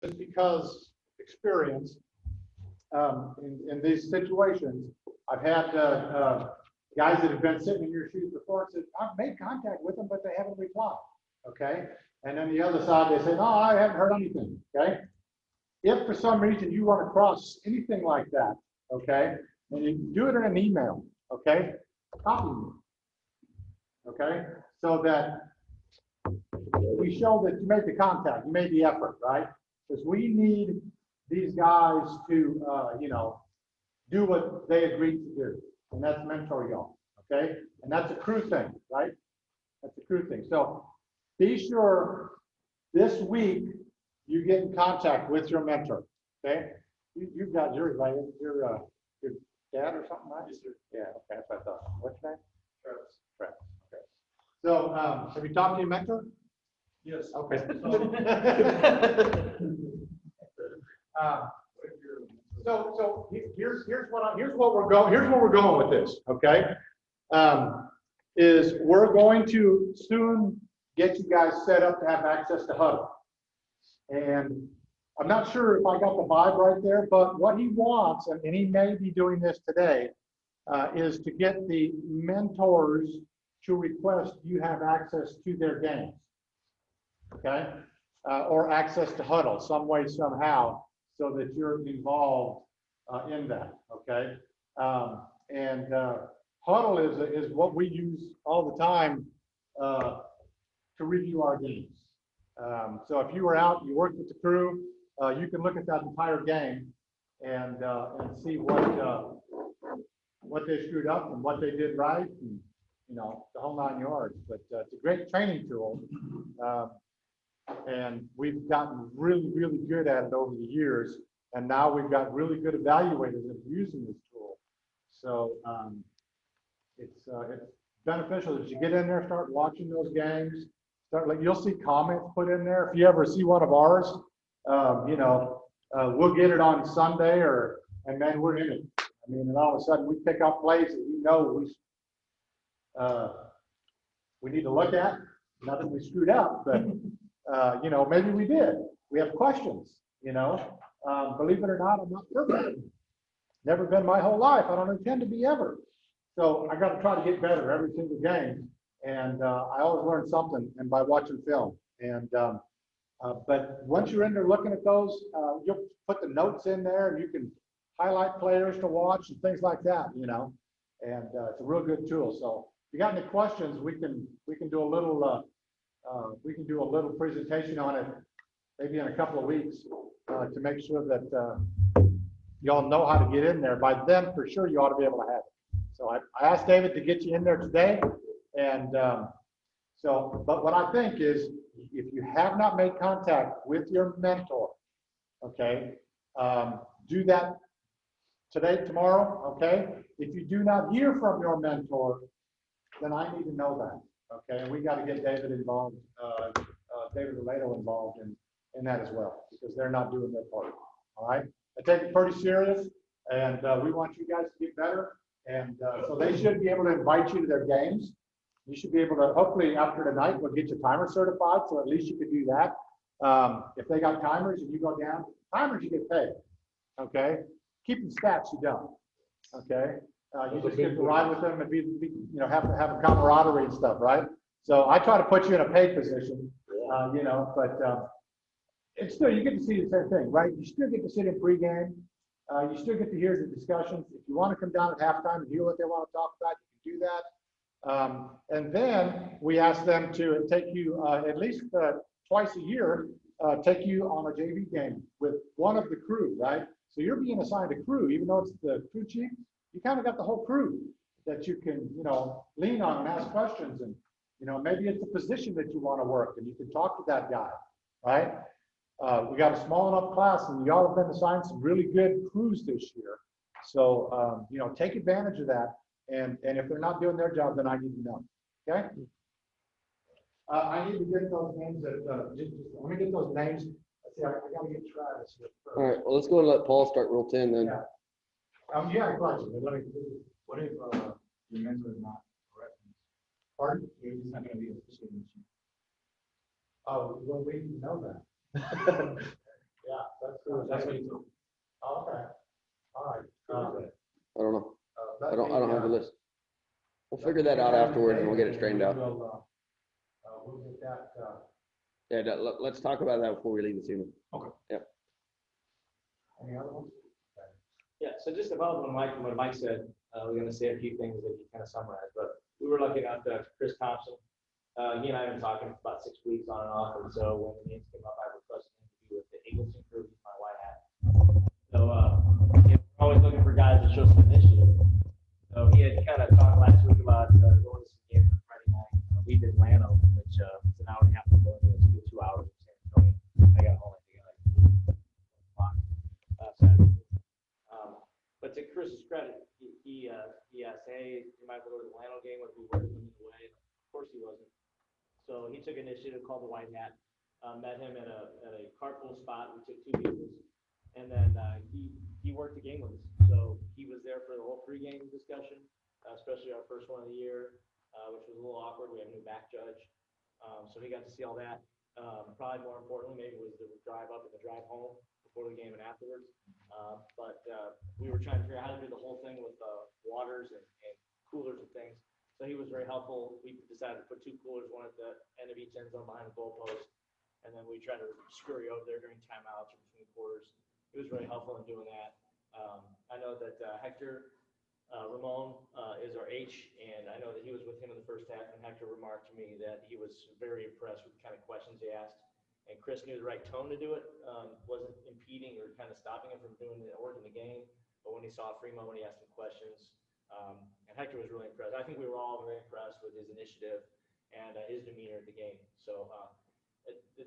just because experience in these situations, I've had guys that have been sitting in your shoes before and said, I've made contact with them, but they haven't replied. Okay. And then the other side, they say, no, I haven't heard anything. Okay. If for some reason you run across anything like that, okay, and you do it in an email, okay, copy me. Okay. So that we show that you made the contact, you made the effort, right? Because we need these guys to, do what they agreed to do, and that's mentor y'all, okay? And that's a crew thing, right? That's a crew thing. So be sure this week you get in contact with your mentor, okay? You've got yours, right? Your dad or something, right? Yes, sir. Yeah, okay, that's what I thought. What's your name? Travis. Travis. Okay. So have you talked to your mentor? Yes. Okay. So here's where we're going with this. Okay, is we're going to soon get you guys set up to have access to Huddle, and I'm not sure if I got the vibe right there, but what he wants, and he may be doing this today, is to get the mentors to request you have access to their games. Okay, or access to Huddle some way, somehow, so that you're involved in that. Okay, and Huddle is what we use all the time to review our games. So if you were out, you worked with the crew, you can look at that entire game and see what they screwed up and what they did right, and the whole 9 yards. But it's a great training tool. And we've gotten really, really good at it over the years. And now we've got really good evaluators that are using this tool. So it's beneficial as you get in there, start watching those games. You'll see comments put in there. If you ever see one of ours, we'll get it on Sunday, and then we're in it. I mean, and all of a sudden we pick up plays that we need to look at. Not that we screwed up, but maybe we did. We have questions, believe it or not, I'm not perfect. Never been my whole life. I don't intend to be ever. So I got to try to get better every single game. And I always learn something and by watching film. And but once you're in there looking at those, you'll put the notes in there and you can highlight players to watch and things like that, and it's a real good tool. So if you got any questions, we can do a little presentation on it maybe in a couple of weeks to make sure that y'all know how to get in there. By then, for sure, you ought to be able to have it. So I asked David to get you in there today. And but what I think is, if you have not made contact with your mentor, okay, do that today, tomorrow, okay? If you do not hear from your mentor, then I need to know that, okay? And we got to get David involved, David Relato involved in that as well, because they're not doing their part, all right? I take it pretty serious, and we want you guys to get better, and so they should be able to invite you to their games. You should be able to, hopefully after tonight, we'll get you timer certified, so at least you could do that. If they got timers and you go down, timers you get paid, okay? Keeping stats, you don't, okay? You just get to ride with them and have a camaraderie and stuff, right? So I try to put you in a paid position, but it's still, you get to see the same thing, right? You still get to sit in pregame. You still get to hear the discussions. If you want to come down at halftime and hear what they want to talk about, you can do that. And then we ask them to take you at least twice a year, take you on a JV game with one of the crew, right? So you're being assigned a crew, even though it's the crew chief, you kind of got the whole crew that you can, lean on and ask questions. And, maybe it's a position that you want to work and you can talk to that guy, right? We got a small enough class and y'all have been assigned some really good crews this year. So, take advantage of that. And if they're not doing their job, then I need to know, okay? I need to get those names let me get those names. Let's see, I got to get Travis here first. All right, well, let's go and let Paul start Rule 10 then. Yeah. Yeah, question. What if your mentor is not correct? Pardon? He's not going to be officially. Oh, well, we didn't know that. Yeah. That's what he told me. Oh, okay. All right. I don't know. Let I don't me, have the list. We'll figure that out afterwards and we'll get it straightened out. We'll get that, Yeah, let's talk about that before we leave this evening. any other ones? Yeah, so just about what Mike said, we're gonna say a few things that he kind of summarized, but we were looking at Chris Thompson. He and I have been talking for about 6 weeks on and off, and so when the names came up, I requested him to be with the Eagleson crew, he's my white hat. So, we're always looking for guys that show some initiative. So he had kind of talked last week about going to some games on Friday night. We did Lano, which is an hour and a half to go, it's 2 hours in San Antonio. I got home, I think, at like 1 o'clock Saturday. But to Chris's credit, he asked, hey, you might go to the Lano game, would we work him in the way? Of course he wasn't. So he took initiative, called the White Hat, met him at a carpool spot. We took 2 vehicles, and then he worked the game with us. So he was there for the whole pregame discussion, especially our first one of the year, which was a little awkward. We had a new back judge, so he got to see all that. Probably more importantly, maybe was the drive up and the drive home before the game and afterwards. But we were trying to figure out how to do the whole thing with waters and coolers and things. So he was very helpful. We decided to put 2 coolers, one at the end of each end zone behind the goalpost, and then we tried to scurry over there during timeouts or between quarters. He was very helpful in doing that. I know that Hector Ramon is our H, and I know that he was with him in the first half, and Hector remarked to me that he was very impressed with the kind of questions he asked. And Chris knew the right tone to do it, wasn't impeding or kind of stopping him from doing it or in the game. But when he saw a free moment, he asked him questions. And Hector was really impressed. I think we were all very impressed with his initiative and his demeanor at the game. So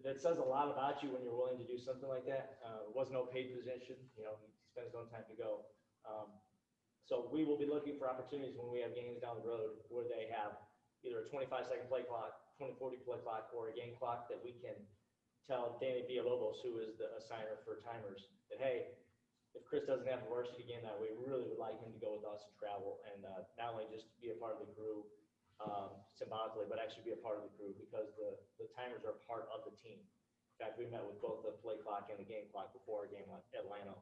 that says a lot about you when you're willing to do something like that. It was no paid position. You know, he spent his own time to go. So we will be looking for opportunities when we have games down the road where they have either a 25-second play clock, 20-40 play clock, or a game clock that we can tell Danny Villalobos, who is the assigner for timers, that, hey, if Chris doesn't have a varsity game that way, we really would like him to go with us and travel, and not only just be a part of the crew symbolically, but actually be a part of the crew, because the timers are part of the team. In fact, we met with both the play clock and the game clock before our game at Atlanta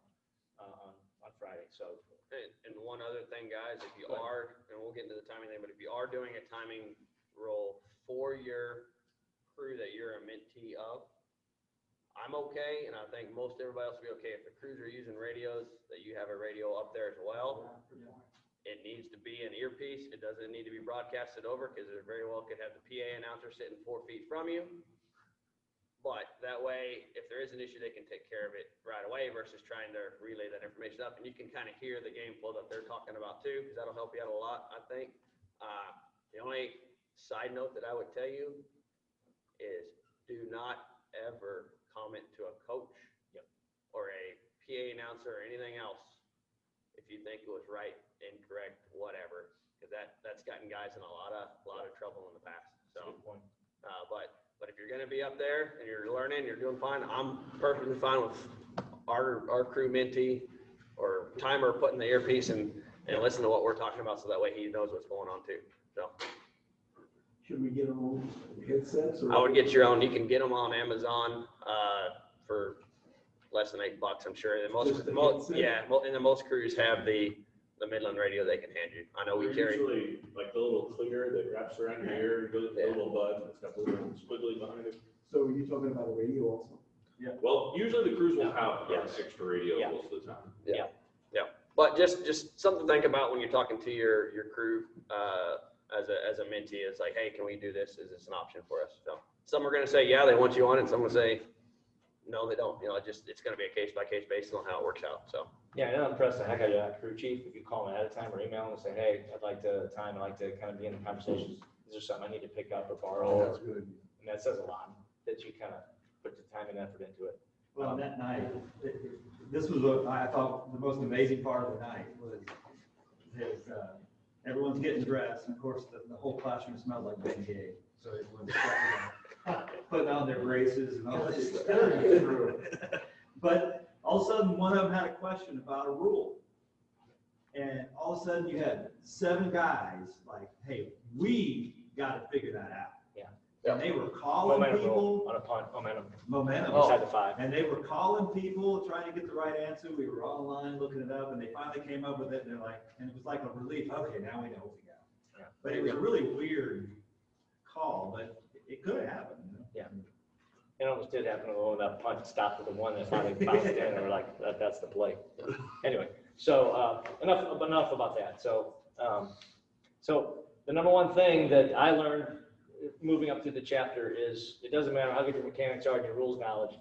on Friday. So, and one other thing, guys, if you are, and we'll get into the timing thing, but if you are doing a timing role for your crew that you're a mentee of, I'm okay, and I think most everybody else will be okay. If the crews are using radios, that you have a radio up there as well. It needs to be an earpiece. It doesn't need to be broadcasted over, because it very well could have the PA announcer sitting 4 feet from you. But that way, if there is an issue, they can take care of it right away versus trying to relay that information up. And you can kind of hear the game flow that they're talking about too, because that'll help you out a lot, I think. The only side note that I would tell you is do not ever comment to a coach or a PA announcer or anything else if you think it was right, incorrect, whatever, because that's gotten guys in a lot of trouble in the past. So, but if you're going to be up there and you're learning, you're doing fine. I'm perfectly fine with our crew mentee or timer putting the earpiece and listen to what we're talking about, so that way he knows what's going on too. So. Should we get them on headsets? Or I would get your own. You can get them on Amazon for less than $8, I'm sure. And most crews have the Midland radio they can hand you. I know we carry usually like the little clear that wraps around your ear, goes to the little bud, it's got the little squiggly behind it. So are you talking about a radio also? Yeah. Well, usually the crews will have an extra radio most of the time. Yeah. But just something to think about when you're talking to your crew as a mentee. It's like, hey, can we do this? Is this an option for us? So some are going to say, yeah, they want you on it. Some will say, no, they don't. You know, it's going to be a case by case basis on how it works out. So. yeah, and I'm impressed the heck out of that crew chief. If you call him ahead of time or email him and say, hey, I'd like to kind of be in the conversations. Is there something I need to pick up or borrow? Oh, that's good. And that says a lot that you kind of put the time and effort into it. Well, that night, this was what I thought the most amazing part of the night was everyone's getting dressed, and of course the whole classroom smelled like Ben Gay, so everyone's putting on their braces and all this stuff. But all of a sudden, one of them had a question about a rule, and all of a sudden you had 7 guys like, "Hey, we got to figure that out." Yeah. And they were calling Momentum people, rule on a punt, momentum. inside the 5. And they were calling people, trying to get the right answer. We were online looking it up, and they finally came up with it. And they're like, and it was like a relief. Okay, now we know what we got. Yeah. But it was a really weird call, but it could have happened. Yeah. It almost did happen when that punt stopped with the one that finally bounced in, and we're like, that's the play. Anyway, so enough about that. So the number one thing that I learned moving up through the chapter is it doesn't matter how good your mechanics are and your rules knowledge.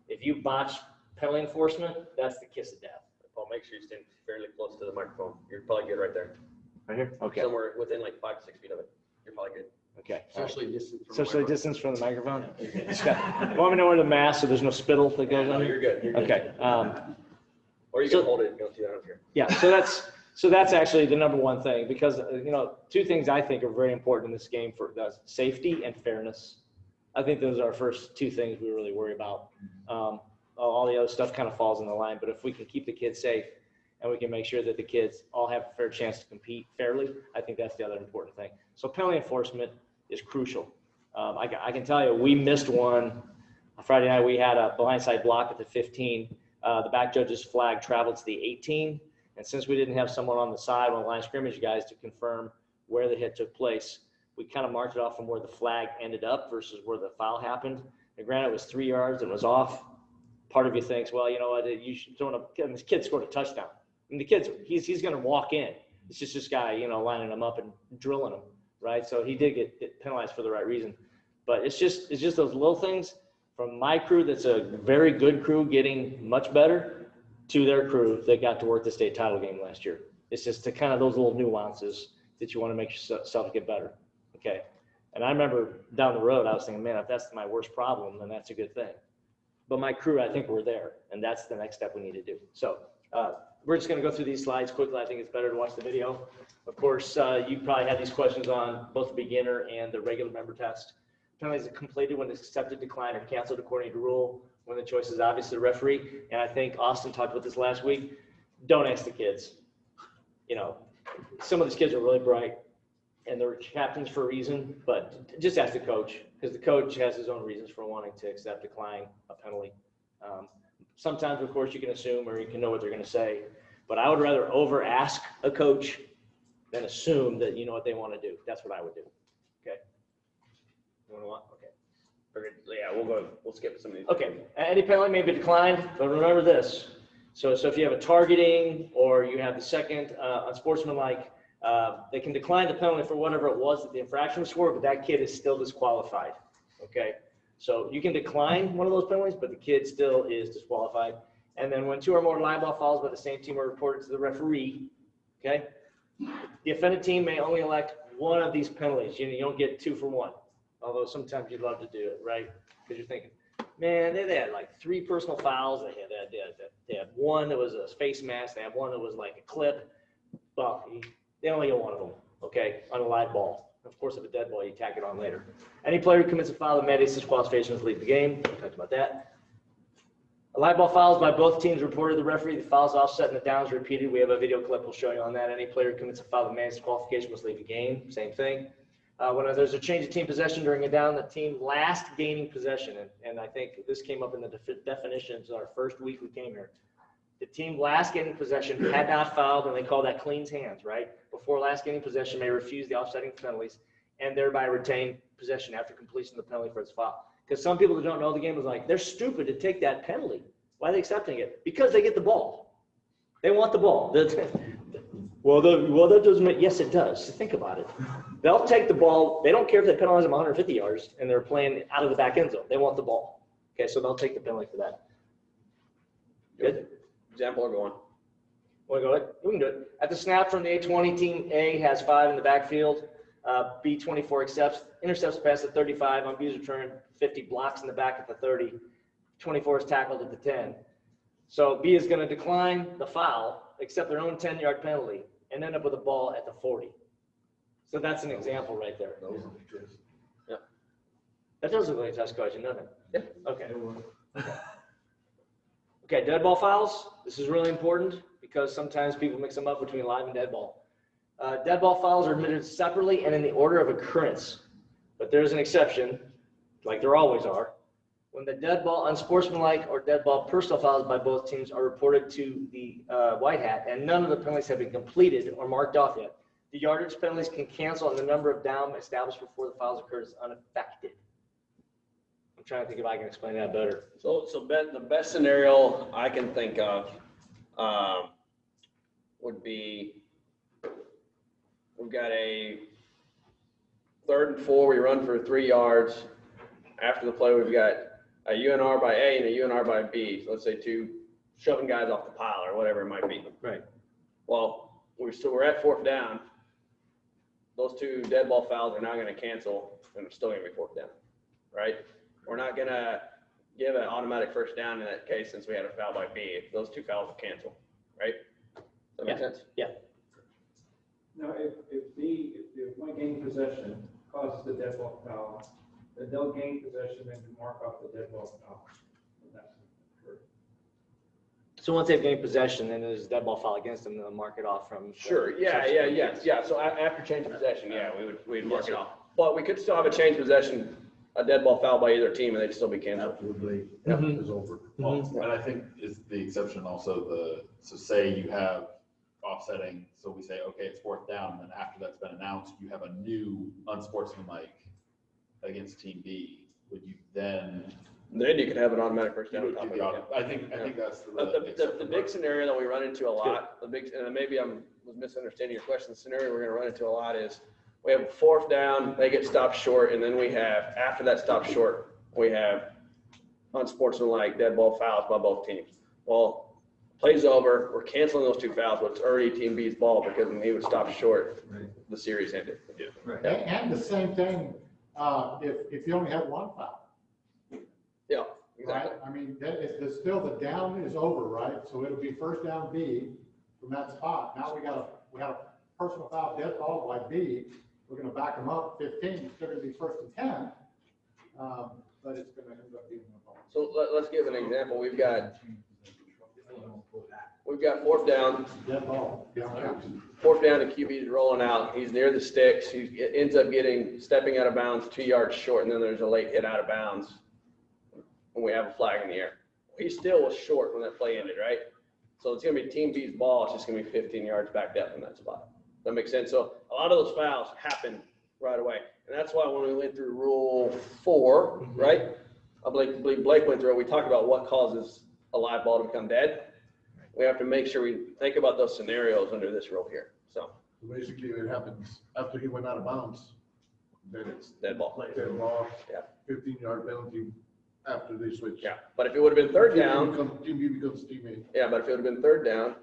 If you botch penalty enforcement, that's the kiss of death. Paul, make sure you stand fairly close to the microphone. You're probably good right there. Right here? Okay. Somewhere within like 5 to 6 feet of it. You're probably good. Okay. Socially distant. Socially distance from the microphone? Want me to know where the mask so there's no spittle that goes No, on? you're good. You're good. Okay. Or you can hold it and go through that up here. Yeah, so that's actually the number one thing, because, two things I think are very important in this game for safety and fairness. I think those are our first two things we really worry about. All the other stuff kind of falls in the line, but if we can keep the kids safe and we can make sure that the kids all have a fair chance to compete fairly, I think that's the other important thing. So penalty enforcement is crucial. I can tell you, we missed one. On Friday night, we had a blindside block at the 15. The back judge's flag traveled to the 18. And since we didn't have someone on the side, one of the line scrimmage guys to confirm where the hit took place, we kind of marked it off from where the flag ended up versus where the foul happened. And granted, it was 3 yards and it was off. Part of you thinks, well, you know what, you should throw and this kid scored a touchdown. I mean, the kid's, he's going to walk in. It's just this guy, lining him up and drilling him, right? So he did get penalized for the right reason. But it's just those little things from my crew that's a very good crew getting much better to their crew that got to work the state title game last year. It's just the kind of those little nuances that you want to make yourself get better, okay? And I remember down the road, I was thinking, man, if that's my worst problem, then that's a good thing. But my crew, I think we're there, and that's the next step we need to do. So we're just going to go through these slides quickly. I think it's better to watch the video. Of course, you probably had these questions on both the beginner and the regular member test. Penalties are completed when it's accepted, declined, or canceled according to rule, when the choice is obviously the referee. And I think Austin talked about this last week. Don't ask the kids. Some of these kids are really bright and they're captains for a reason, but just ask the coach, because the coach has his own reasons for wanting to accept, decline a penalty. Sometimes, of course, you can assume or you can know what they're going to say, but I would rather over ask a coach than assume that you know what they want to do. That's what I would do. Okay. You want to walk? Okay. Yeah, we'll skip some of these. Okay, any penalty may be declined, but remember this. So if you have a targeting or you have the second unsportsmanlike, they can decline the penalty for whatever it was that the infraction was for, but that kid is still disqualified. Okay, so you can decline one of those penalties, but the kid still is disqualified. And then when 2 or more live ball fouls by the same team are reported to the referee, okay, the offended team may only elect one of these penalties. You don't get 2 for 1. Although sometimes you'd love to do it, right? Because you're thinking, man, they had like 3 personal fouls. They had one that was a face mask. They had one that was like a clip. Well, they only get one of them, okay, on a live ball. Of course, if a dead ball, you tack it on later. Any player who commits a foul that mandates disqualification must leave the game. We talked about that. A live ball fouls by both teams reported to the referee. The foul's offset and the downs repeated. We have a video clip we'll show you on that. Any player who commits a foul that mandates disqualification must leave the game. Same thing. When there's a change of team possession during a down, the team last gaining possession, and I think this came up in the definitions our first week we came here. The team last gaining possession had not fouled, and they call that cleans hands, right? Before last gaining possession may refuse the offsetting penalties and thereby retain possession after completion of the penalty for its foul. Because some people who don't know the game was like, they're stupid to take that penalty. Why are they accepting it? Because they get the ball. They want the ball. Well, that doesn't make, yes, it does. Think about it. They'll take the ball. They don't care if they penalize them 150 yards and they're playing out of the back end zone. They want the ball. Okay, so they'll take the penalty for that. Good? Example or go on? Want to go ahead? We can do it. At the snap from the A20, team A has 5 in the backfield. B24 intercepts past the 35 on B's return, 50 blocks in the back at the 30. 24 is tackled at the 10. So B is going to decline the foul, accept their own 10-yard penalty, and end up with a ball at the 40. So that's an example right there. Yeah. That does look like a test question, doesn't it? Yeah. Okay. Okay, dead ball fouls. This is really important because sometimes people mix them up between live and dead ball. Dead ball fouls are admitted separately and in the order of occurrence, but there's an exception. like there always are, when the dead ball, unsportsmanlike or dead ball personal fouls by both teams are reported to the white hat and none of the penalties have been completed or marked off yet, the yardage penalties can cancel and the number of down established before the fouls occurred is unaffected. I'm trying to think if I can explain that better. So the best scenario I can think of would be, we've got a 3rd and 4, we run for 3 yards. After the play, we've got a UNR by A and a UNR by B. So let's say 2 shoving guys off the pile or whatever it might be. Right. Well, we're at 4th down. Those 2 dead ball fouls are now going to cancel, and it's still going to be 4th down, right? We're not going to give an automatic 1st down in that case since we had a foul by B. Those 2 fouls will cancel, right? Does that make sense? Yeah. Now, if one gain possession causes the dead ball foul, then they'll gain possession and mark off the dead ball foul. So once they've gained possession, then there's a dead ball foul against them, they'll mark it off from. Sure, yeah. So after change of possession, yeah, we'd mark it off. But we could still have a change of possession, a dead ball foul by either team, and they'd still be canceled. Absolutely. Mhm. It's over. And I think is the exception also so say you have offsetting, so we say, okay, it's 4th down, and then after that's been announced, you have a new unsportsmanlike against team B, would you then? Then you could have an automatic 1st down. do on top the of it, auto- I think that's The big scenario that we run into a lot, and maybe was misunderstanding your question, the scenario we're gonna run into a lot is, we have 4th down, they get stopped short, and then we have, after that stop short, we have unsportsmanlike dead ball fouls by both teams. Well, play's over, we're canceling those 2 fouls, but it's already team B's ball because when he would stop short, the series ended. And the same thing, if you only have 1 foul. Yeah, Right, exactly. I mean, it's still the down is over, right? So it'll be 1st down B from that spot. Now we got a personal foul dead ball by B. We're gonna back them up 15, it's still gonna be 1st and 10. But it's gonna end up being a ball. So let's give an example. We've got 4th down, Dead ball. Yeah. 4th down, the QB's rolling out. He's near the sticks. He ends up stepping out of bounds 2 yards short, and then there's a late hit out of bounds. And we have a flag in the air. He still was short when that play ended, right? So it's gonna be team B's ball. It's just gonna be 15 yards backed up from that spot. That makes sense. So a lot of those fouls happen right away. And that's why when we went through Rule 4, right? I believe Blake went through it. We talked about what causes a live ball to become dead. We have to make sure we think about those scenarios under this rule here. So Basically, it happens after he went out of bounds, then it's dead ball. dead ball. Yeah. 15-yard penalty after they switch. Yeah. But if it would have been 3rd down, Team B becomes team A. yeah, but if it would have been 3rd down,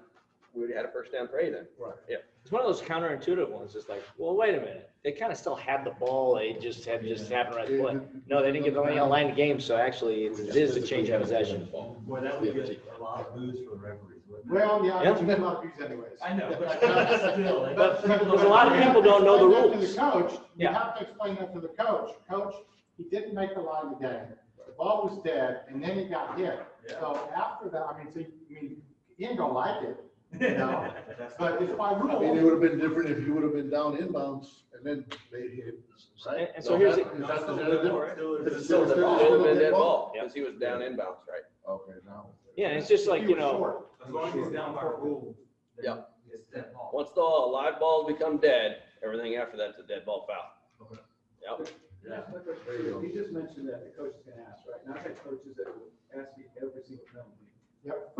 we would have had a 1st down for A then. Right. Yeah. It's one of those counterintuitive ones. It's like, well, wait a minute. They kind of still had the ball. They just happened right to play. No, they didn't get the line of the game. So actually, it is a change of possession. Boy, that would get a lot of booze for the referees, wouldn't it? Well, yeah, Yeah. it's a good lot of views anyways. I know, but still. But Because a lot of people don't know the explain that rules. To the coach, you Yeah. have to explain that to the coach. Coach, he didn't make the line of the game. The ball was dead, and then he got hit. Yeah. So after that, he ain't gonna like it, you know? But it's by I mean, it rule. would have been different if you would have been down inbounds and then they hit. Right? And so here's the- Is that the difference? It's still a dead ball. It would have been dead ball because he was down inbounds, right? Okay, now. Yeah, it's just like, He you was know, short. As long as he's down by rule. then Yep. It's dead ball. Once the live balls become dead, everything after that's a dead ball foul. Okay. Yep. Yeah. There you go. You just mentioned that the coach is gonna ask, right? Now, I've had coaches that will ask me every single penalty. Yep.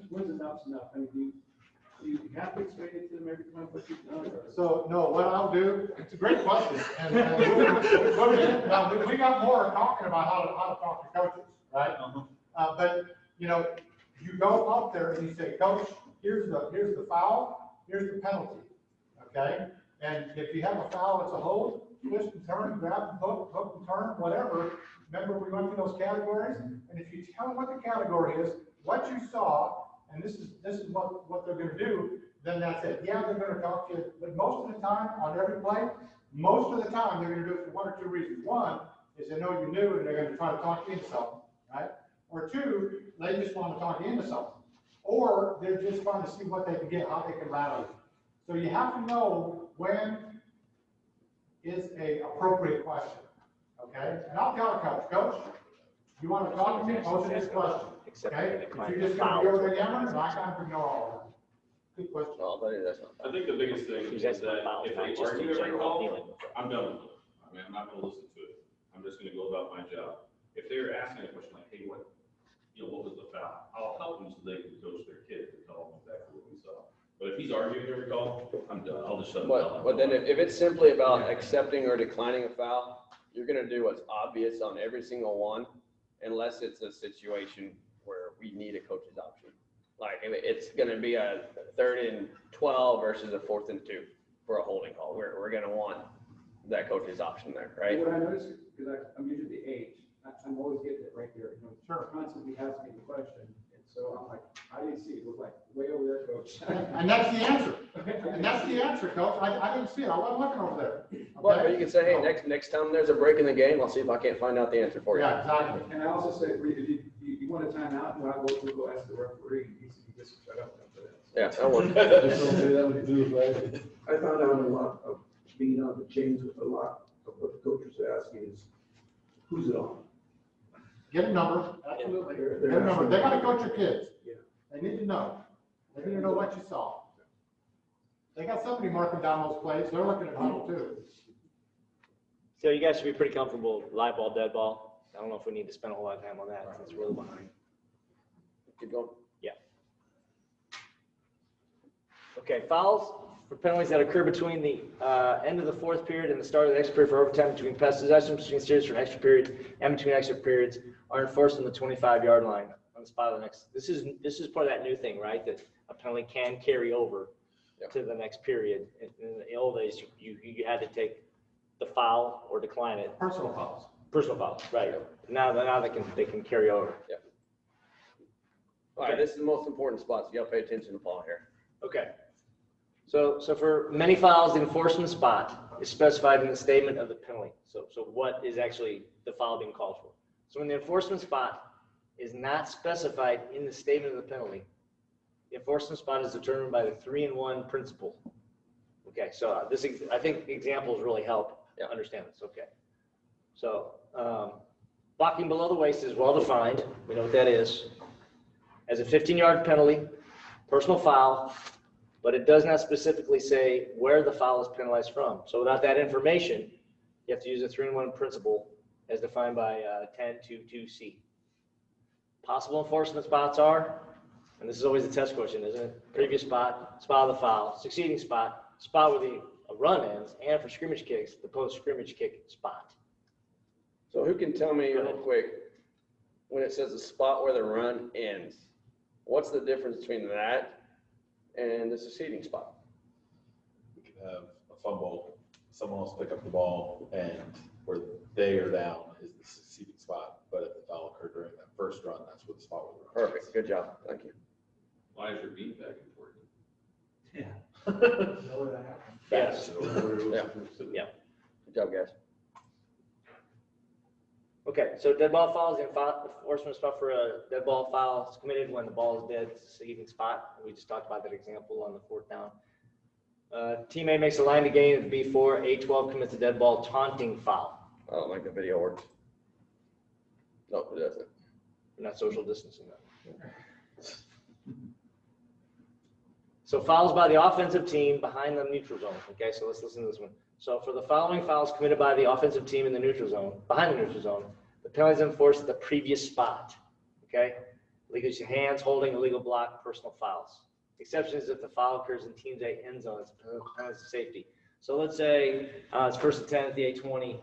When's enough's enough? I mean, do you have to explain it to them every time what you've done? or- So, no, what I'll do, it's a great question. And now, we got more talking about how to talk to coaches, right? But, you know, you go up there and you say, Coach, here's the foul, here's the penalty, okay? And if you have a foul, it's a hold, twist and turn, grab, hook and turn, whatever. Remember, we went through those categories? And if you tell them what the category is, what you saw, and this is what they're gonna do, then that's it. Yeah, they're gonna talk to you, but most of the time, on every play, most of the time, they're gonna do it for 1 or 2 reasons. One is they know you knew and they're gonna try to talk you into something, right? Or 2, they just want to talk you into something. Or they're just trying to see what they can get, how they can rattle you. So you have to know when is a appropriate question, Okay, and I'll tell the coach, you want to talk to me, pose this question, okay? If you're just gonna be over there yammering, I kind of ignore all of that. Good question. Well, but that's not. I think the biggest thing is that if they argue every call, I'm done with it. I mean, I'm not gonna listen to it. I'm just gonna go about my job. If they're asking a question like, hey, what was the foul? I'll help them so they can coach their kids and tell them exactly what we saw. But if he's arguing every call, I'm done. I'll just shut him down. But then if it's simply about accepting or declining a foul, you're gonna do what's obvious on every single one, unless it's a situation where we need a coach's option. Like, if it's gonna be a 3rd and 12 versus a 4th and 2 for a holding call, we're gonna want that coach's option there, right? What I noticed, because I'm usually the age, I'm always getting it right there, Sure. constantly asking me the question, and so I'm like, I didn't see it, it was like way over there, coach. And that's the answer. And that's the answer, coach. I didn't see it. I wasn't looking over there. But Okay? you can say, hey, next time there's a break in the game, I'll see if I can't find out the answer for you. Yeah, exactly. And I also say, if you want a timeout, we'll go ask the referee, he just shut up after that. Yeah, that works. Just don't say that when you do it, right? I found out a lot of being on the chains with a lot of what the coaches are asking is, who's it on? Get a number, absolutely. They're Get a number. asking- They gotta coach your kids. Yeah. They need to know. They need to know what you saw. They got somebody marking down those plays. They're looking at huddle too. So you guys should be pretty comfortable, live ball, dead ball. I don't know if we need to spend a whole lot of time on that, since we're behind. Keep going. Okay, fouls for penalties that occur between the end of the 4th period and the start of the next period for overtime between possession, between series for an extra period, and between extra periods are enforced on the 25-yard line on the spot of the next. This is part of that new thing, right? That a penalty can carry over to the next period. In the old days, you had to take the foul or decline it. Personal fouls. Personal foul, right? Now they can carry over. All right, this is the most important spot, so you gotta pay attention to Paul here. Okay. So for many fouls, the enforcement spot is specified in the statement of the penalty. So what is actually the foul being called for? So when the enforcement spot is not specified in the statement of the penalty, the enforcement spot is determined by the 3-and-1 principle. Okay, so I think the examples really help understand this. Okay. So blocking below the waist is well defined. We know what that is. As a 15-yard penalty, personal foul, but it does not specifically say where the foul is penalized from. So without that information, you have to use the 3-and-1 principle as defined by 10.2.2c. Possible enforcement spots are, and this is always a test question, isn't it? Previous spot, spot of the foul, succeeding spot, spot where the run ends, and for scrimmage kicks, the post-scrimmage kick spot. So who can tell me real quick, when it says the spot where the run ends, what's the difference between that and the succeeding spot? We could have a fumble, someone else pick up the ball, and where they are down is the succeeding spot. But if the foul occurred during that first run, that's where the spot was. Perfect, good job, thank you. Why is your beanbag important? Yes. Yeah. Good job, guys. Okay, so dead ball foul is the enforcement spot for a dead ball foul. It's committed when the ball is dead, succeeding spot. We just talked about that example on the 4th down. Team A makes a line to gain at the B4. A12 commits a dead ball taunting foul. I don't think the video works. No, it doesn't. We're not social distancing that. So fouls by the offensive team behind the neutral zone. Okay, so let's listen to this one. So for the following fouls committed by the offensive team in the neutral zone, behind the neutral zone, the penalty is enforced at the previous spot. Okay, illegal use of hands, holding, illegal block, personal fouls. Exception is if the foul occurs in team's A end zone, it's penalty of safety. So let's say it's 1st and 10 at the A20,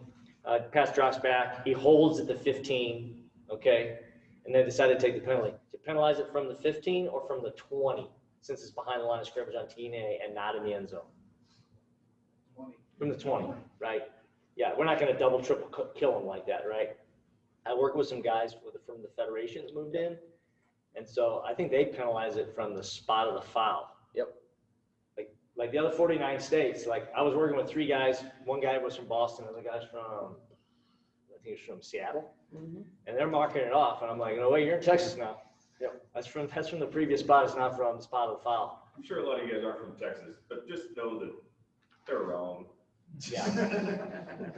pass drops back, he holds at the 15, okay, and they decide to take the penalty. To penalize it from the 15 or from the 20, since it's behind the line of scrimmage on team A and not in the end zone. From the 20, right? Yeah, we're not going to double, triple kill them like that, right? I work with some guys from the federation that moved in, and so I think they penalize it from the spot of the foul. Yep. Like the other 49 states, like I was working with 3 guys. One guy was from Boston, the other guy's from, I think he was from Seattle, and they're marking it off, and I'm like, no way, you're in Texas now. Yep. That's from the previous spot. It's not from the spot of the foul. I'm sure a lot of you guys aren't from Texas, but just know that they're wrong. Yeah.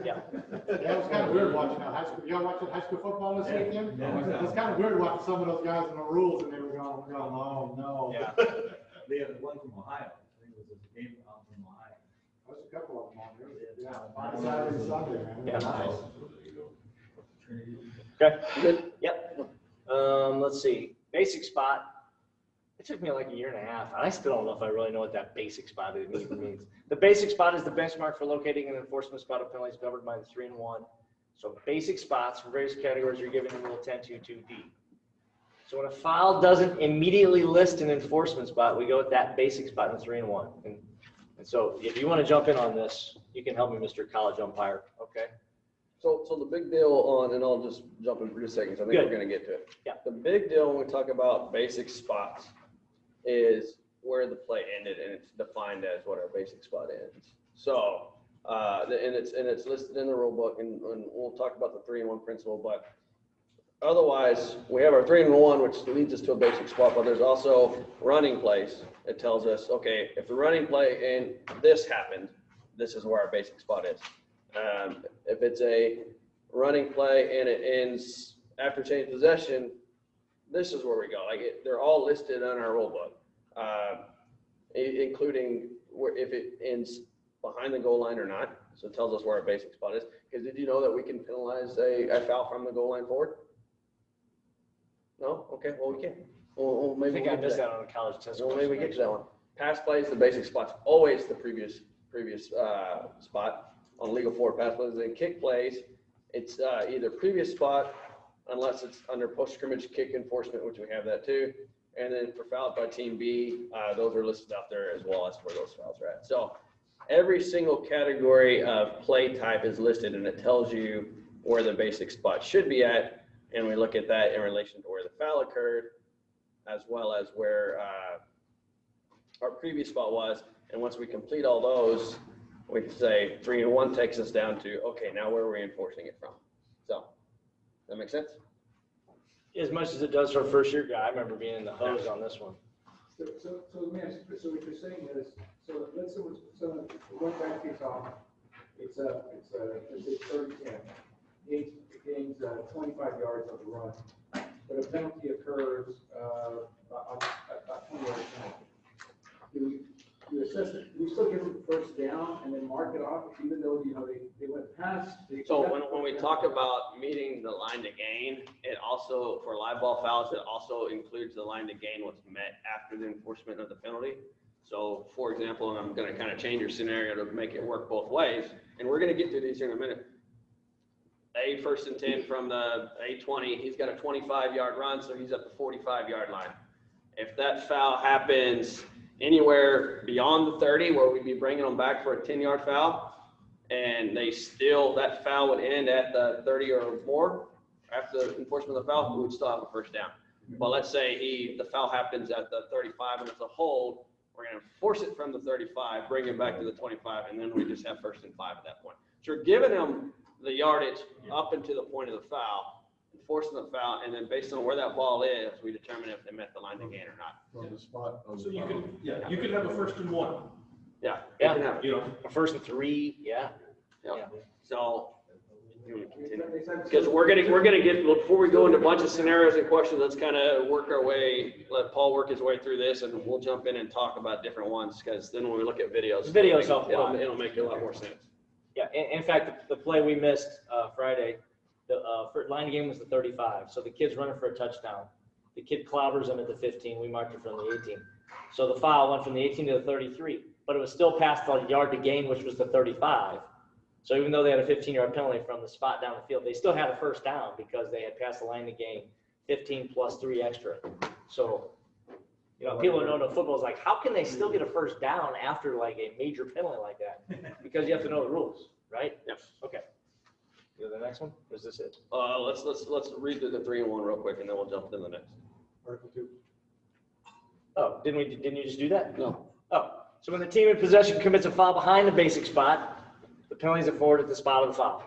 Yeah. Yeah, it was kind of weird watching high school. Y'all watching high school football this weekend? Yeah. It was kind of weird watching some of those guys in the rules and they were going, oh, no. Yeah. They had one from Ohio. I think it was a game from Ohio. There's a couple of them on there. Yeah, Saturday and Sunday, man. Yeah. Nice. Okay, good, yep. Let's see, basic spot. It took me like a year and a half, and I still don't know if I really know what that basic spot even means. The basic spot is the benchmark for locating an enforcement spot of penalties governed by the 3-1. So basic spots for various categories are given in Rule 10.2.2D. So when a foul doesn't immediately list an enforcement spot, we go with that basic spot in the 3-1. And so if you want to jump in on this, you can help me, Mr. College Umpire, okay? So the big deal on, and I'll just jump in for 2 seconds, I think Good. we're gonna get to it. Yeah. The big deal when we talk about basic spots is where the play ended, and it's defined as what our basic spot ends. So, and it's listed in the rule book, and we'll talk about the 3-1 principle, but otherwise, we have our 3-1, which leads us to a basic spot, but there's also running plays. It tells us, okay, if the running play and this happened, this is where our basic spot is. If it's a running play and it ends after change possession, this is where we go. They're all listed on our rule book, including if it ends behind the goal line or not. So it tells us where our basic spot is. Because did you know that we can penalize a foul from the goal line forward? No? Okay, well, we can. Well, I maybe think we'll I get to missed that. that on a college test. Well, maybe we get to that one. Pass plays, the basic spot's always the previous spot. On legal forward pass plays and kick plays, it's either previous spot unless it's under post scrimmage kick enforcement, which we have that too. And then for fouls by team B, those are listed out there as well as where those fouls are at. So every single category of play type is listed, and it tells you where the basic spot should be at. And we look at that in relation to where the foul occurred, as well as where our previous spot was. And once we complete all those, we can say 3-1 takes us down to, okay, now where are we enforcing it from? So, does that make sense? As much as it does for a first-year guy, I remember being in the hose on this one. So let me ask you, so what you're saying is, so let's say, so one guy kicks off, let's say 30-10, gains 25 yards on the run, but a penalty occurs, about 20 yards penalty. Do you assess it, do you still give them the first down and then mark it off, even though, they went past? So when we talk about meeting the line to gain, it also, for live ball fouls, it also includes the line to gain what's met after the enforcement of the penalty. So for example, and I'm gonna kind of change your scenario to make it work both ways, and we're gonna get to these here in a minute. A 1st and 10 from the A20, he's got a 25-yard run, so he's at the 45-yard line. If that foul happens anywhere beyond the 30, where we'd be bringing them back for a 10-yard foul, and that foul would end at the 30 or more after the enforcement of the foul, we would still have a first down. But let's say the foul happens at the 35 and it's a hold, we're going to enforce it from the 35, bring it back to the 25, and then we just have 1st and 5 at that point. So we're giving them the yardage up until the point of the foul, enforcing the foul, and then based on where that ball is, we determine if they met the line to gain or not. From the spot. So you could have a 1st and 1, Yeah. Yeah. You can have- you know? A 1st and 3, yeah. Yeah. So, because we're gonna get, before we go into a bunch of scenarios and questions, let's kind of work our way, let Paul work his way through this, and we'll jump in and talk about different ones, because then when we look at videos. Videos help a lot. It'll make a lot more sense. Yeah, in fact, the play we missed Friday, the line of game was the 35. So the kid's running for a touchdown. The kid clobbers him at the 15. We marked it from the 18. So the foul went from the 18 to the 33, but it was still past the yard to gain, which was the 35. So even though they had a 15-yard penalty from the spot down the field, they still had a first down because they had passed the line to gain 15 plus 3 extra. So, people who don't know football is like, how can they still get a first down after like a major penalty like that? Because you have to know the rules, right? Yeah. Okay. Go to the next one? Or is this it? Let's read through the 3-and-1 real quick, and then we'll jump to the next. Article 2. Oh, didn't you just do that? No. Oh, so when the team in possession commits a foul behind the basic spot, the penalty is afforded at the spot of the foul.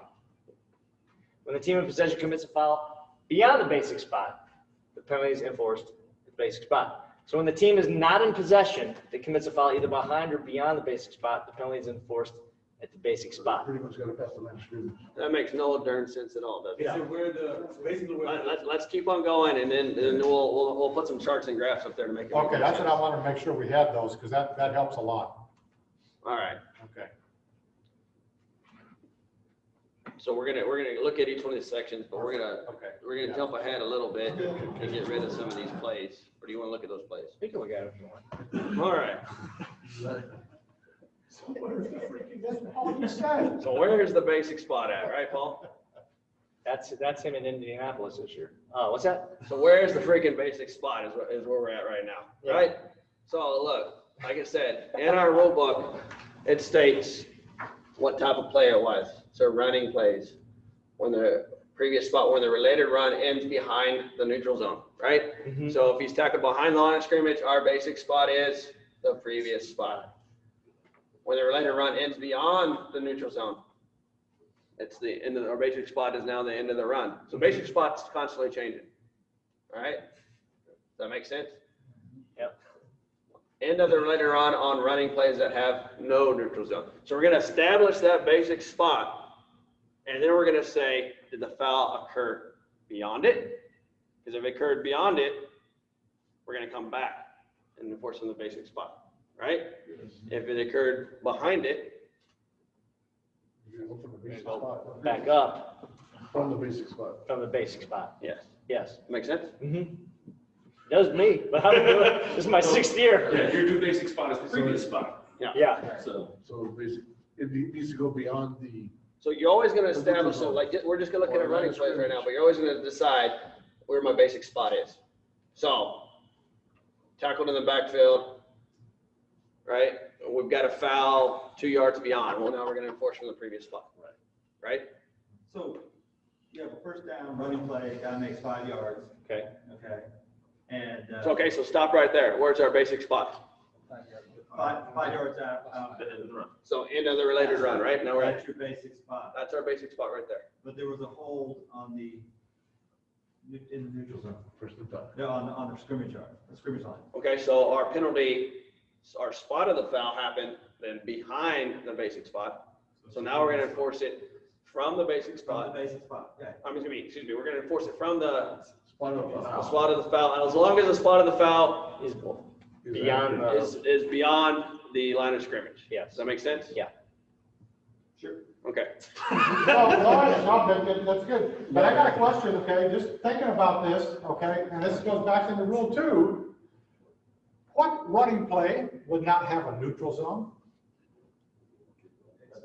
When the team in possession commits a foul beyond the basic spot, the penalty is enforced at the basic spot. So when the team is not in possession that commits a foul either behind or beyond the basic spot, the penalty is enforced at the basic spot. Pretty much gotta pass the line of scrimmage. That makes no darn sense at all, does it? Is it where the, basically where? Let's keep on going and then we'll put some charts and graphs up there to make it. Okay, that's what I wanted to make sure we had those, because that helps a lot. All right, Okay. so we're gonna look at each one of these sections, but we're gonna Okay. jump ahead a little bit and get rid of some of these plays. Or do you wanna look at those plays? We can look at it if you want. All right, So so where's the basic spot at, right, Paul? That's him in Indianapolis this year. Oh, what's that? So where's the freaking basic spot is where we're at right now, Yeah. right? So look, like I said, in our rule book, it states what type of play it was. So running plays, when the previous spot, when the related run ends behind the neutral zone, right? So if he's tackled behind the line of scrimmage, our basic spot is the previous spot. When the related run ends beyond the neutral zone, it's the end of our basic spot is now the end of the run. So basic spot's constantly changing. All right? Does that make sense? Yep. End of the related run on running plays that have no neutral zone. So we're going to establish that basic spot, and then we're going to say, did the foul occur beyond it? Because if it occurred beyond it, we're going to come back and enforce on the basic spot. Right? If it occurred behind it, You go from the basic spot. Back up From the basic spot. from the basic spot. yes. Yes. Make sense? Does me, but I'm doing it. This is my 6th year. Yeah, your new basic spot is the previous spot, Yeah. so. So basic, it needs to go beyond the, So you're always going to establish, so like, we're just going to look at running plays right now, but you're always going to decide where my basic spot is. So, tackled in the backfield, right? We've got a foul 2 yards beyond. Well, now we're going to enforce from the previous spot. Right? So you have a first down running play, guy makes 5 yards. Okay. Okay. And. So, okay, so stop right there. Where's our basic spot? 5 yards out. So end of the related run, right? Now we're at, That's your basic spot. that's our basic spot right there. But there was a hold on in the neutral zone. first and time. No, on the scrimmage yard, the scrimmage line. Okay, so our penalty, our spot of the foul happened then behind the basic spot. So now we're going to enforce it from the basic From the spot. basic spot, okay. Excuse me, we're going to enforce it from the Spot of the spot of the foul. And as long as the spot of the foul Is beyond the, is beyond the line of scrimmage. yes. Does that make sense? Yeah. Sure. Okay. No, that's good. But I got a question, okay, just thinking about this, okay, and this goes back into rule 2. What running play would not have a neutral zone?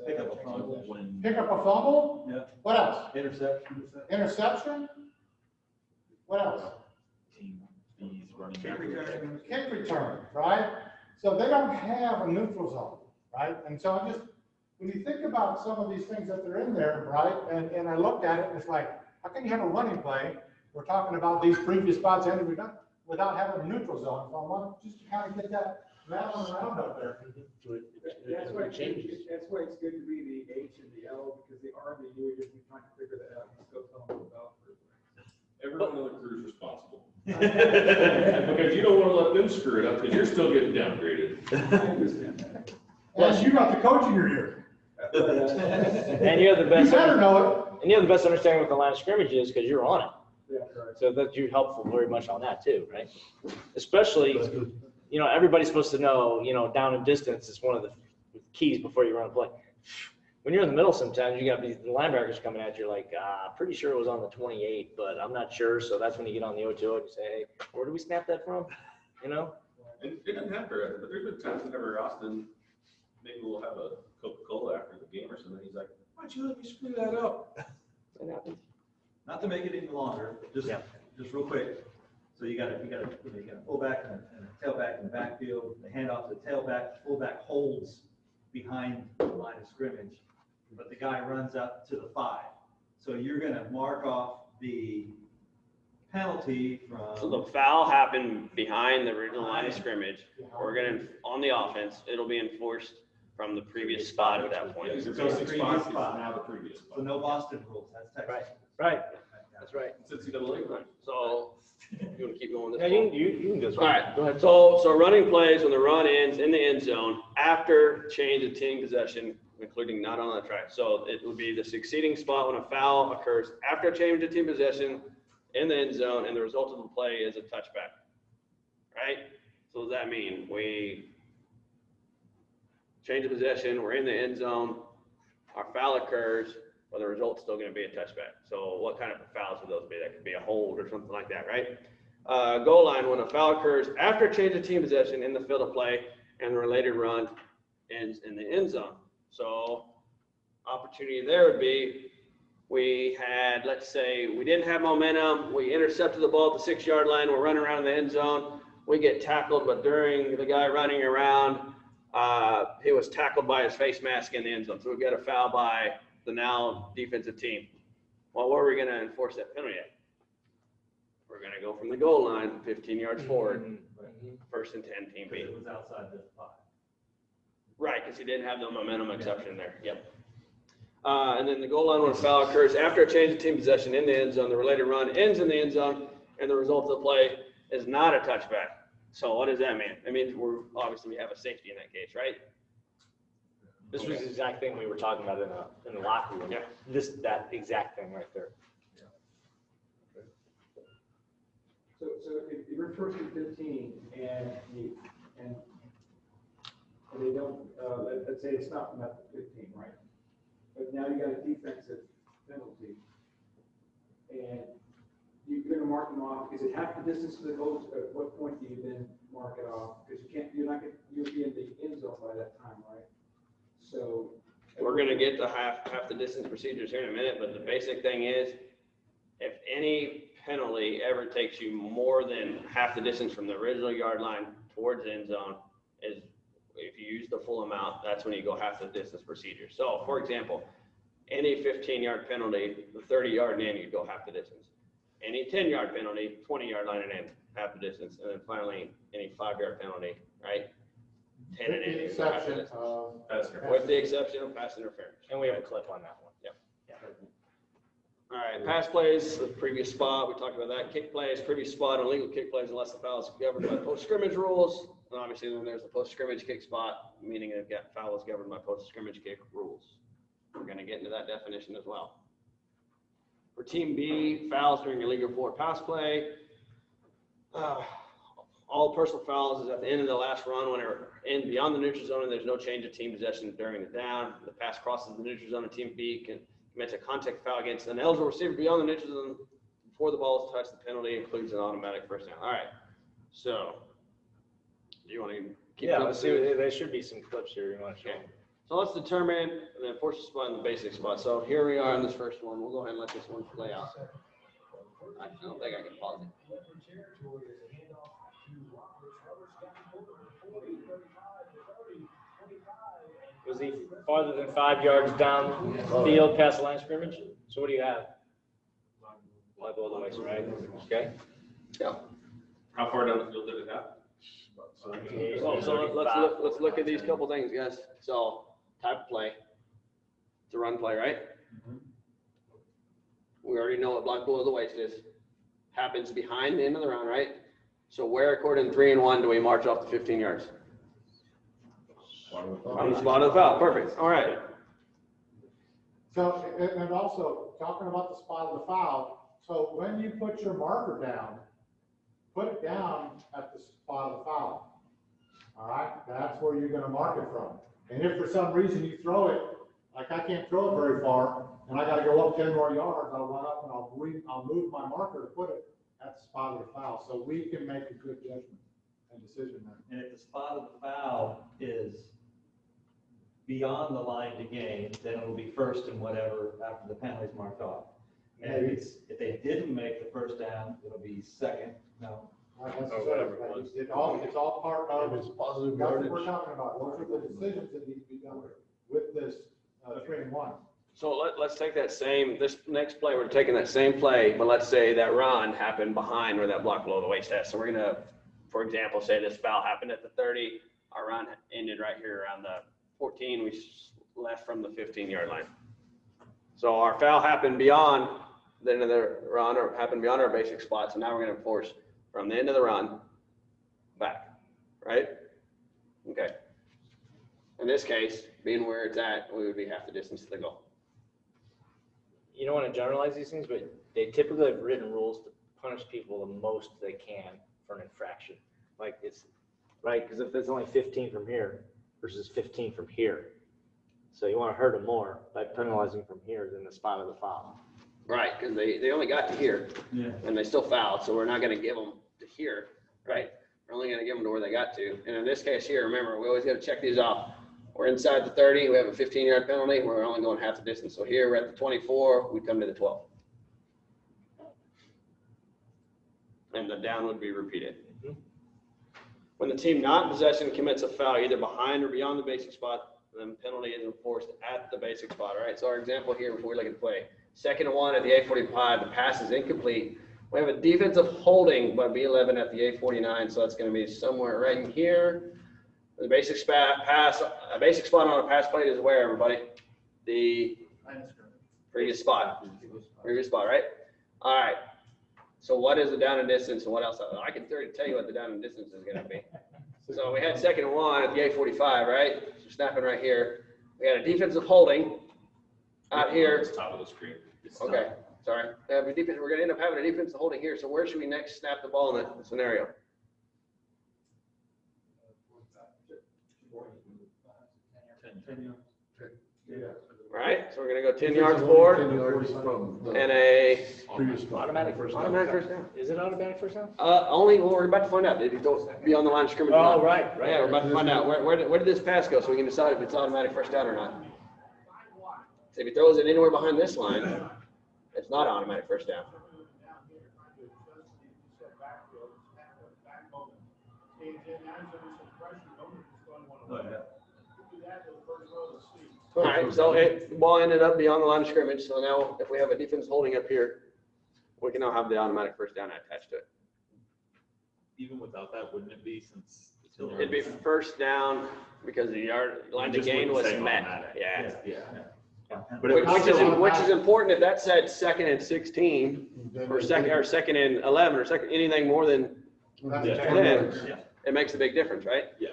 Pick up a fumble. Pick up a fumble? Yeah. What else? Interception. Interception? What else? Kick return. Kick return, right? So they don't have a neutral zone, right? And so I just, when you think about some of these things that they're in there, right? And I looked at it, and it's like, how can you have a running play? We're talking about these previous spots ended without having a neutral zone. So I want to just kind of get that rattling around up there. That's why it's good to be the H and the L, because the R and the U, you're just trying to figure that out. Just go tell them about it. Everyone on the crew is responsible. Because you don't want to let them screw it up, because you're still getting downgraded. Plus, you got the coach in your ear. And you have the You best, better know and you have the best understanding what the line of scrimmage is because you're on it. Yeah, right. So that you're helpful very much on that too, right? Especially, That's good. you know, everybody's supposed to know, you know, down and distance is one of the keys before you run a play. When you're in the middle, sometimes you got these linebackers coming at you like, pretty sure it was on the 28, but I'm not sure. So that's when you get on the O2 and you say, hey, where do we snap that from? You know? And it doesn't have to, but there's been times whenever Austin, maybe we'll have a Coca-Cola after the game or something, he's like, why'd you let me screw that up? Not to make it any longer, just real quick. So you got a fullback and a tailback in the backfield, the handoff to the tailback, fullback holds behind the line of scrimmage, but the guy runs up to the 5. So you're gonna mark off the penalty So the from, foul happened behind the original line of scrimmage. We're going to, on the offense, it'll be enforced from the previous spot at that point. Your basic spot is now the previous so spot. no Boston rules, that's Texas. Right. That's right. It's NCAA, right? So, you want to keep going this? Yeah, Paul? you can do this. All right, go ahead. So running plays when the run ends in the end zone after change of team possession including not on the track. So it would be the succeeding spot when a foul occurs after a change of team possession in the end zone, and the result of the play is a touchback, right? So what does that mean? We change of possession, we're in the end zone, our foul occurs, but the result's still gonna be a touchback. So what kind of fouls would those be? That could be a hold or something like that, right? Goal line, when a foul occurs after a change of team possession in the field of play and the related run ends in the end zone. So opportunity there would be, we had, let's say, we didn't have momentum, we intercepted the ball at the 6-yard line, we're running around the end zone, we get tackled, but during the guy running around, he was tackled by his face mask in the end zone. So we got a foul by the now defensive team. Well, where are we going to enforce that penalty at? We're going to go from the goal line 15 yards forward, 1st and 10, team B. It was outside the 5. Right, because he didn't have the momentum exception there. Yep. And then the goal line when a foul occurs after a change of team possession in the end zone, the related run ends in the end zone, and the result of the play is not a touchback. So what does that mean? It means we have a safety in that case, right? This was the exact thing we were talking about in the locker room. Yeah. That exact thing right there. So if you're 1st and 15 and they don't, let's say it's not the 15, right? But now you got a defensive penalty. And you're gonna mark them off. Is it half the distance to the goal? At what point do you then mark it off? Because you'll be in the end zone by that time, right? So. We're going to get to half the distance procedures here in a minute, but the basic thing is, if any penalty ever takes you more than half the distance from the original yard line towards the end zone, is if you use the full amount, that's when you go half the distance procedure. So, for example, any 15-yard penalty, the 30-yard and in, you go half the distance. Any 10-yard penalty, 20-yard line and in, half the distance. And then finally, any 5-yard penalty, right? 10 and in. With the you go half the exception distance. of. With the exception of pass interference. And we have a clip on that one. Yep. All right, pass plays, the previous spot, we talked about that. Kick plays, previous spot, illegal kick plays unless the foul is governed by post-scrimmage rules. And obviously, then there's the post-scrimmage kick spot, meaning that foul is governed by post-scrimmage kick rules. We're going to get into that definition as well. For Team B, fouls during illegal forward pass play. All personal fouls is at the end of the last run when they're in beyond the neutral zone and there's no change of team possession during the down. The pass crosses the neutral zone and Team B can commit a contact foul against an eligible receiver beyond the neutral zone before the ball is touched. The penalty includes an automatic first down. All right. So, do you want to keep Yeah, let's see. There should be some clips here you want to show. Okay. So let's determine the enforcer spot and the basic spot. So here we are in this first one. We'll go ahead and let this one play out. I don't think I can pause it. Was he farther than 5 yards down field past the line of scrimmage? So what do you have? Like all the way, right? Okay. Yeah. How far down the field did it have? So let's look at these couple things, guys. So type of play. It's a run play, right? We already know what block below the waist is. Happens behind the end of the run, right? So where, according to 3 and 1, do we march off the 15 yards? On the spot of the foul. Perfect. All right. So, and also, talking about the spot of the foul, so when you put your marker down, put it down at the spot of the foul. All right, that's where you're gonna mark it from. And if for some reason you throw it, like I can't throw it very far, and I gotta go up 10 more yards, I'll run up and I'll move my marker to put it at the spot of the foul. So we can make a good judgment and decision there. And if the spot of the foul is beyond the line to gain, then it will be first and whatever after the penalty's marked off. And if they didn't make the first down, it'll be second. No. Not necessarily. It's all part of, It's positive that's what yardage. we're talking about. Those are the decisions that need to be done with this 3 and 1. So let's take this next play, we're taking that same play, but let's say that run happened behind where that block below the waist is. So we're gonna, for example, say this foul happened at the 30, our run ended right here around the 14, we left from the 15-yard line. So our foul happened beyond the end of the run, or happened beyond our basic spot, so now we're gonna enforce from the end of the run back, right? Okay. And this case, being where it's at, we would be half the distance to the goal. You don't want to generalize these things, but they typically have written rules to punish people the most they can for an infraction. Like it's, right, because if there's only 15 from here versus 15 from here. So you want to hurt them more by penalizing from here than the spot of the foul. Right, because they only got to here, Yeah. and they still fouled, so we're not gonna give them to here, right? We're only gonna give them to where they got to. And in this case here, remember, we always gotta check these off. We're inside the 30, we have a 15-yard penalty, we're only going half the distance. So here, we're at the 24, we come to the 12. And the down would be repeated. When the team not in possession commits a foul, either behind or beyond the basic spot, then penalty is enforced at the basic spot, all right? So our example here, before we look at the play, 2nd and 1 at the A45, the pass is incomplete. We have a defensive holding by B11 at the A49, so that's going to be somewhere right in here. The basic spot a basic spot on a pass plate is where, everybody? The previous spot. Previous spot, right? All right. So what is the down and distance, and what else? I can tell you what the down and distance is going to be. So we had 2nd and 1 at the A45, right? So snapping right here. We had a defensive holding out here. It's top of the screen. Okay, sorry. We're going to end up having a defensive holding here. So where should we next snap the ball in that scenario? Right? So we're going to go 10 yards forward 10 yards from the and a previous spot. Automatic first down. automatic first down. Is it automatic first down? Only, well, we're about to find out. Did he go beyond the line of scrimmage? or not? Oh, right. Yeah, we're about to find out. Where did this pass go so we can decide if it's automatic first down or not. So if he throws it anywhere behind this line, it's not automatic first down. Oh, yeah. All right, so it ball ended up beyond the line of scrimmage. So now if we have a defense holding up here, we can now have the automatic first down attached to it. Even without that, wouldn't it be since? It'd be first down because the line to Just gain wouldn't was say met. automatic. Yeah. Yeah. But Which is important if that said 2nd and 16 or 2nd and 11 or anything more than That's Yeah. a 10, change. Yeah. it makes a big difference, right? Yeah.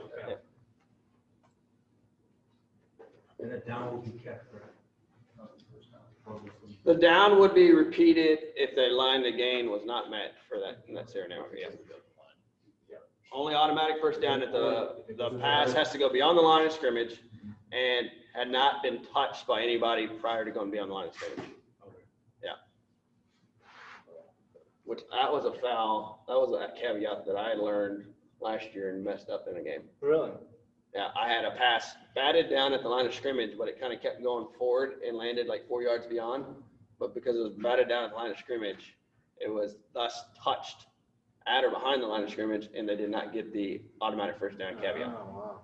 And a down will be kept, right? The down would be repeated if the line to gain was not met for that, in that scenario, yeah. Only automatic first down if the pass has to go beyond the line of scrimmage and had not been touched by anybody prior to going beyond the line of scrimmage. Yeah. Which, that was a foul, that was a caveat that I learned last year and messed up in a game. Really? Yeah, I had a pass batted down at the line of scrimmage, but it kind of kept going forward and landed like 4 yards beyond. But because it was batted down at the line of scrimmage, it was thus touched at or behind the line of scrimmage, and they did not get the automatic first down caveat. Oh, wow.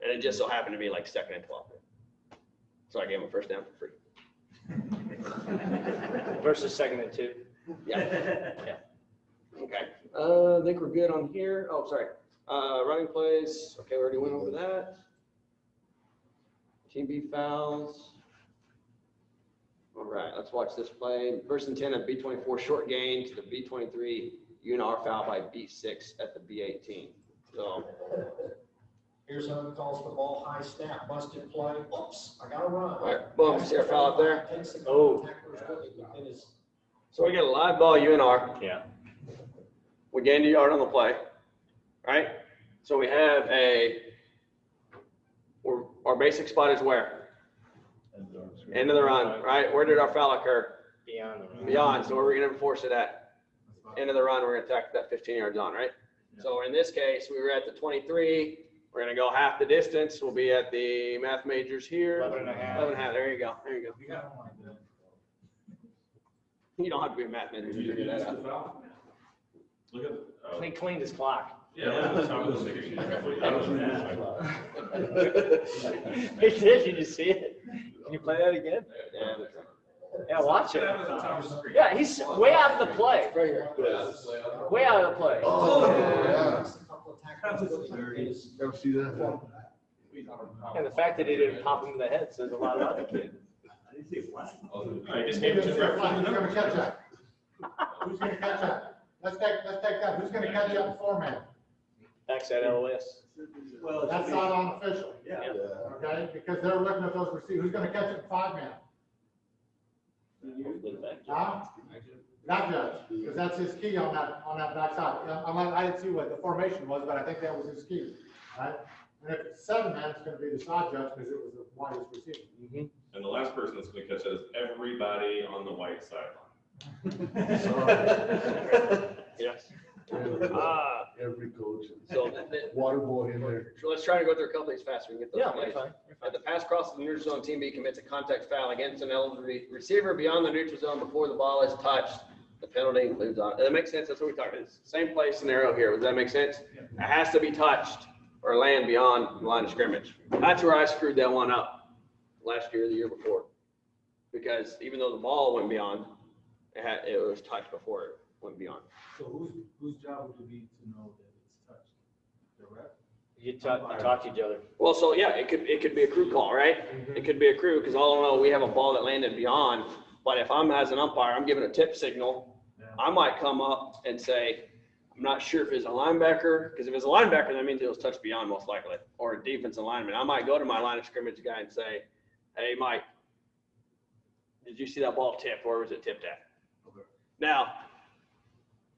And it just so happened to be like 2nd and 12. So I gave him a first down for free. Versus 2nd and 2. Yeah. Okay. I think we're good on here. Oh, sorry. Running plays. Okay, we already went over that. Team B fouls. All right, let's watch this play. 1st and 10 at B24, short gain to the B23. UNR foul by B6 at the B18. So Here's how he calls the ball high snap, busted play. Oops, I gotta run. all right, boom, see our foul up there. Oh. So we get a live ball UNR. Yeah. We gained a yard on the play, right? So we have our basic spot is where? End of the run, right? Where did our foul occur? Beyond the run. Beyond, so where are we gonna enforce it at? End of the run, we're gonna attack that 15 yards on, right? So in this case, we were at the 23, we're gonna go half the distance, we'll be at the math majors here. 11 and a half. 11 and a half, there you go, there you go. You don't have to be a math major to figure that out. Look at, He cleaned his clock. yeah, look at the top of the screen. He did, did you see it? Can you play that again? Yeah. Yeah, watch it. Yeah, he's way out of the play. Right here. Way out of the play. Oh, yeah. Ever see that? And the fact that he didn't pop him in the head says a lot about the kid. I just gave it to Who's gonna catch that? Who's gonna catch that? Let's take that. Who's gonna catch that format? Backs at LOS. Well, That's not unofficial, Yeah. okay? Because they're looking at those receivers. Who's gonna catch it in 5-man? Huh? Not judge, because that's his key on that backside. I didn't see what the formation was, but I think that was his key, right? And if it's 7-man, it's gonna be the side judge because it was the widest receiver. And the last person that's gonna catch it is everybody on the white sideline. Yes. Every coach, So, water boy in there. so let's try to go through a couple things fast. We can get those. Yeah, plays. you're fine. At the pass cross of the neutral zone, team B commits a contact foul against an eligible receiver beyond the neutral zone before the ball is touched. The penalty includes on. Does that make sense? That's what we talked about. Same play scenario here. Does that make sense? It has to be touched or land beyond the line of scrimmage. That's where I screwed that one up last year, or the year before. Because even though the ball went beyond, it was touched before it went beyond. So whose job would it be to know that it's touched? The ref? You talk to each other. Well, so yeah, it could be a crew call, right? It could be a crew, because all in all, we have a ball that landed beyond. But if I'm as an umpire, I'm giving a tip signal, I might come up and say, I'm not sure if it's a linebacker, because if it's a linebacker, that means it was touched beyond most likely, or a defensive lineman. I might go to my line of scrimmage guy and say, hey, Mike, did you see that ball tip? Where was it tipped at? Okay. Now,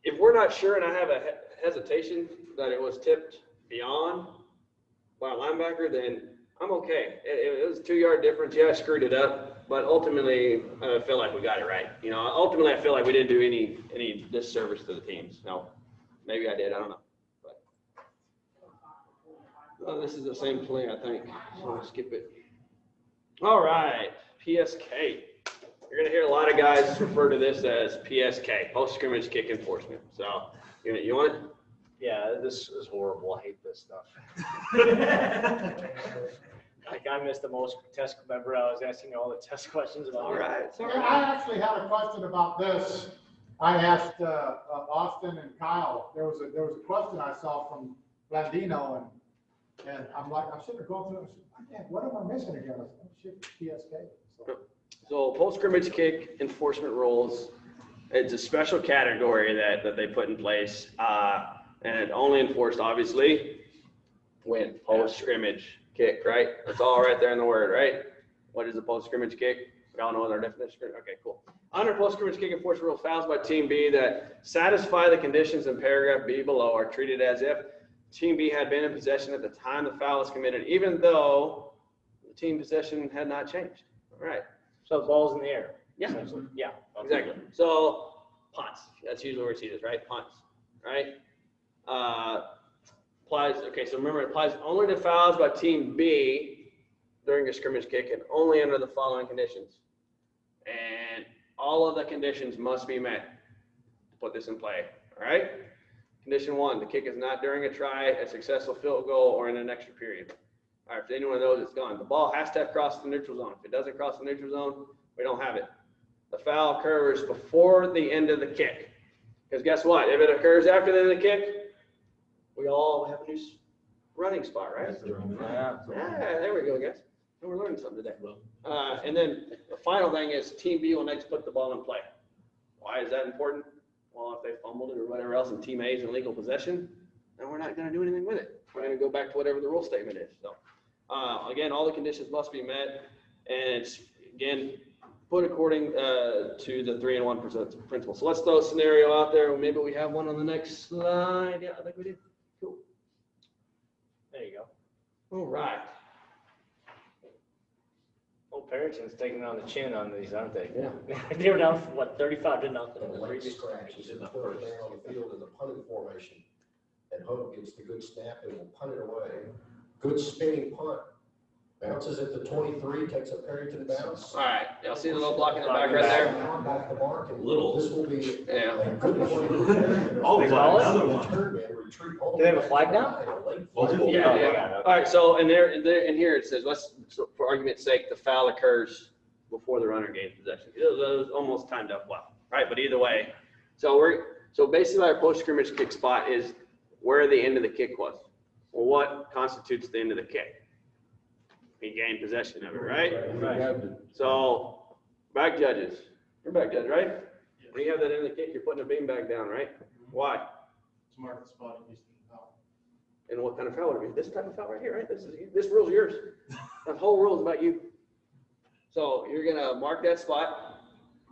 if we're not sure and I have a hesitation that it was tipped beyond by a linebacker, then I'm okay. It was a 2-yard difference. Yeah, I screwed it up, but ultimately I feel like we got it right. You know, ultimately I feel like we didn't do any disservice to the teams. No, maybe I did. I don't know. But this is the same play, I think. So we'll skip it. All right, PSK. You're gonna hear a lot of guys refer to this as PSK, post scrimmage kick enforcement. So you want it? Yeah, this is horrible. I hate this stuff. Like I missed the most test. Remember, I was asking all the test questions about. All right. So I actually had a question about this. I asked Austin and Kyle. There was a question I saw from Blandino, and I'm sitting there going through it. What am I missing again? I said, oh, shit, PSK. So post scrimmage kick enforcement rules, it's a special category that they put in place, and it only enforced obviously when post scrimmage kick, right? It's all right there in the word, right? What is a post scrimmage kick? We all know our definition. Okay, cool. Under post scrimmage kick enforcement rule, fouls by team B that satisfy the conditions in paragraph B below are treated as if team B had been in possession at the time the foul was committed, even though the team possession had not changed. All right. So the ball's in the air. Yeah. Essentially. Yeah. Exactly. So punts, that's usually where we see this, right? Punts, right? Applies, okay, so remember it applies only to fouls by team B during a scrimmage kick and only under the following conditions. And all of the conditions must be met to put this in play, all right? Condition 1, the kick is not during a try, a successful field goal, or in an extra period. All right, if any one of those, it's gone. The ball has to have crossed the neutral zone. If it doesn't cross the neutral zone, we don't have it. The foul occurs before the end of the kick. Because guess what? If it occurs after the end of the kick, we all have a new running spot, right? Yeah, there we go, guys. And we're learning something today. And then the final thing is team B will next put the ball in play. Why is that important? Well, if they fumbled it or whatever else and team A is in legal possession, then we're not going to do anything with it. We're going to go back to whatever the rule statement is. So, again, all the conditions must be met. And it's, again, put according to the 3-in-1 principle. So let's throw a scenario out there. Maybe we have one on the next slide. Yeah, I think we did. Cool. There you go. All right. Old Perriton's taking it on the chin on these, aren't they? Yeah. They were down, what, 35-0 in And the the late previous. scratch is in the first man on the field in the punting formation. And Hope gets the good snap and will punt it away. Good spinning punt. Bounces at the 23, takes a Perryton bounce. All right. Y'all see the little block in the back right there? Back the mark and Little. this will be Yeah. a good point. Oh, They call it? Return man, retreat all Do they have a the way flag now? back, a late Multiple. flag. Yeah, Yeah, yeah. yeah. All right, so and here it says, so for argument's sake, the foul occurs before the runner gains possession. It was almost timed up well, right? But either way, so basically our post scrimmage kick spot is where the end of the kick was. Well, what constitutes the end of the kick? He gained possession of it, right? So back judges, you're back judge, right? When you have that end of the kick, you're putting a bean bag down, right? Why? To mark the spot it needs to be foul. And what kind of foul would it be? This type of foul right here, right? This rule's yours. The whole rule is about you. So you're gonna mark that spot,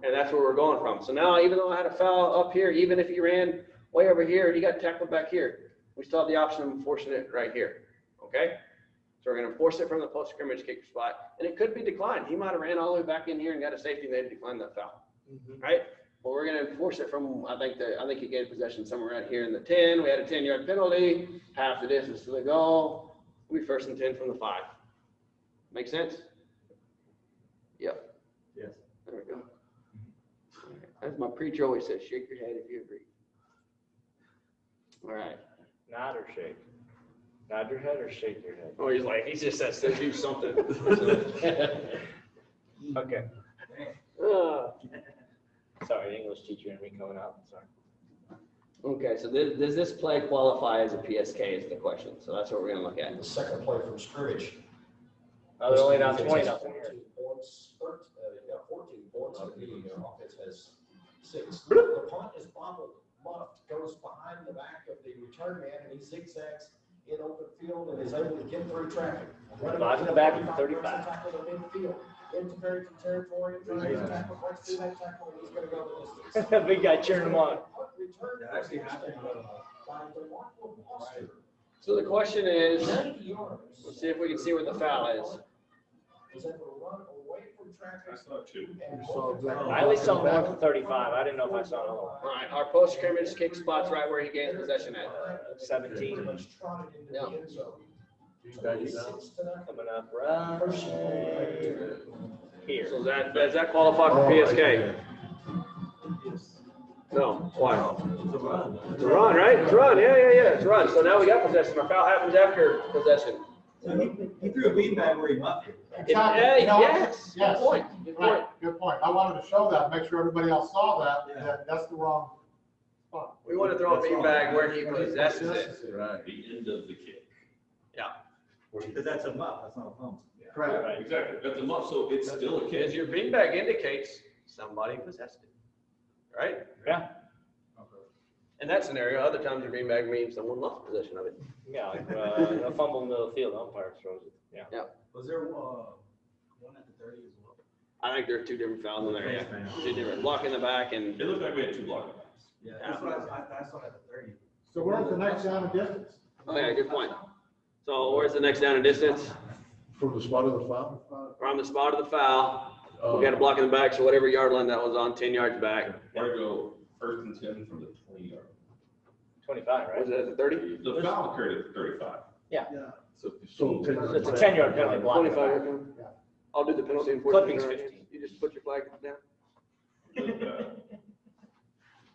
and that's where we're going from. So now, even though I had a foul up here, even if you ran way over here and you got tackled back here, we still have the option of enforcing it right here, okay? So we're gonna enforce it from the post scrimmage kick spot, and it could be declined. He might have ran all the way back in here and got a safety, and they declined that foul, right? But we're gonna enforce it from, I think he gained possession somewhere right here in the 10. We had a 10-yard penalty, half the distance to the goal. We 1st and 10 from the 5. Make sense? Yep. Yes. There we go. All right. As my preacher always says, shake your head if you agree. All right. Nod or shake? Nod your head or shake your head? Oh, he just says to do something. Okay. Sorry, English teacher and me coming out, sorry. Okay, so does this play qualify as a PSK is the question. So that's what we're gonna look at. The second play from scrimmage. Oh, they're only down 20 Offense has nothing here. 14 points, 14 points, and the offense has 6. The punt is bobbled, muffed, goes behind the back of the return man, and he zigzags in open field and is able to get through traffic. Behind the back of 35. Tackle in midfield, into Barrington territory, tries to tackle, breaks through that tackle, and he's gonna go the distance. Big guy cheering him on. So the question is, 90 yards. let's see if we can see where the foul is. He's able to run away from traffic. I saw 2. I at least saw one from 35. I didn't know if I saw another one. All right, our post scrimmage kick spot's right where he gains possession at. 17. Yeah. Coming up right here. So does that qualify for PSK? No, why? It's a run, right? It's a run, yeah, it's a run. So now we got possession. Our foul happens after possession. So he threw a beanbag where he muffed it. Exactly. You know, Yes, good yes. point, good point. Right, good point. I wanted to show that, make sure everybody else saw that, Yeah. that that's the wrong spot. We want to throw a beanbag where he possesses it. Right. The end of the kick. Because that's a muff, that's not a pump. Correct. Exactly. That's a muff, so it's still a Because kick. your beanbag indicates somebody possessed it, right? Yeah. In that scenario, other times your beanbag means someone lost possession of it. Yeah, like a fumble in the middle of the field, umpire throws it. Yeah. Was there one at the 30 as well? I think there are 2 different fouls in there, yeah. 2 different, block in the back and, It looked like we had 2 blocking backs. Yeah, that's what I saw at the 30. So where's the next down and distance? oh yeah, good point. So where's the next down and distance? From the spot of the foul? We're on the spot of the foul. We got a block in the back, so whatever yard line that was on, 10 yards back. Where to go 1st and 10 from the 20-yard. 25, right? Was it at the 30? The foul occurred at 35. Yeah. So It's a 10-yard penalty block. 25 yard penalty. Yeah. I'll do the penalty enforcement. Clipping's 15. You just put your flag down.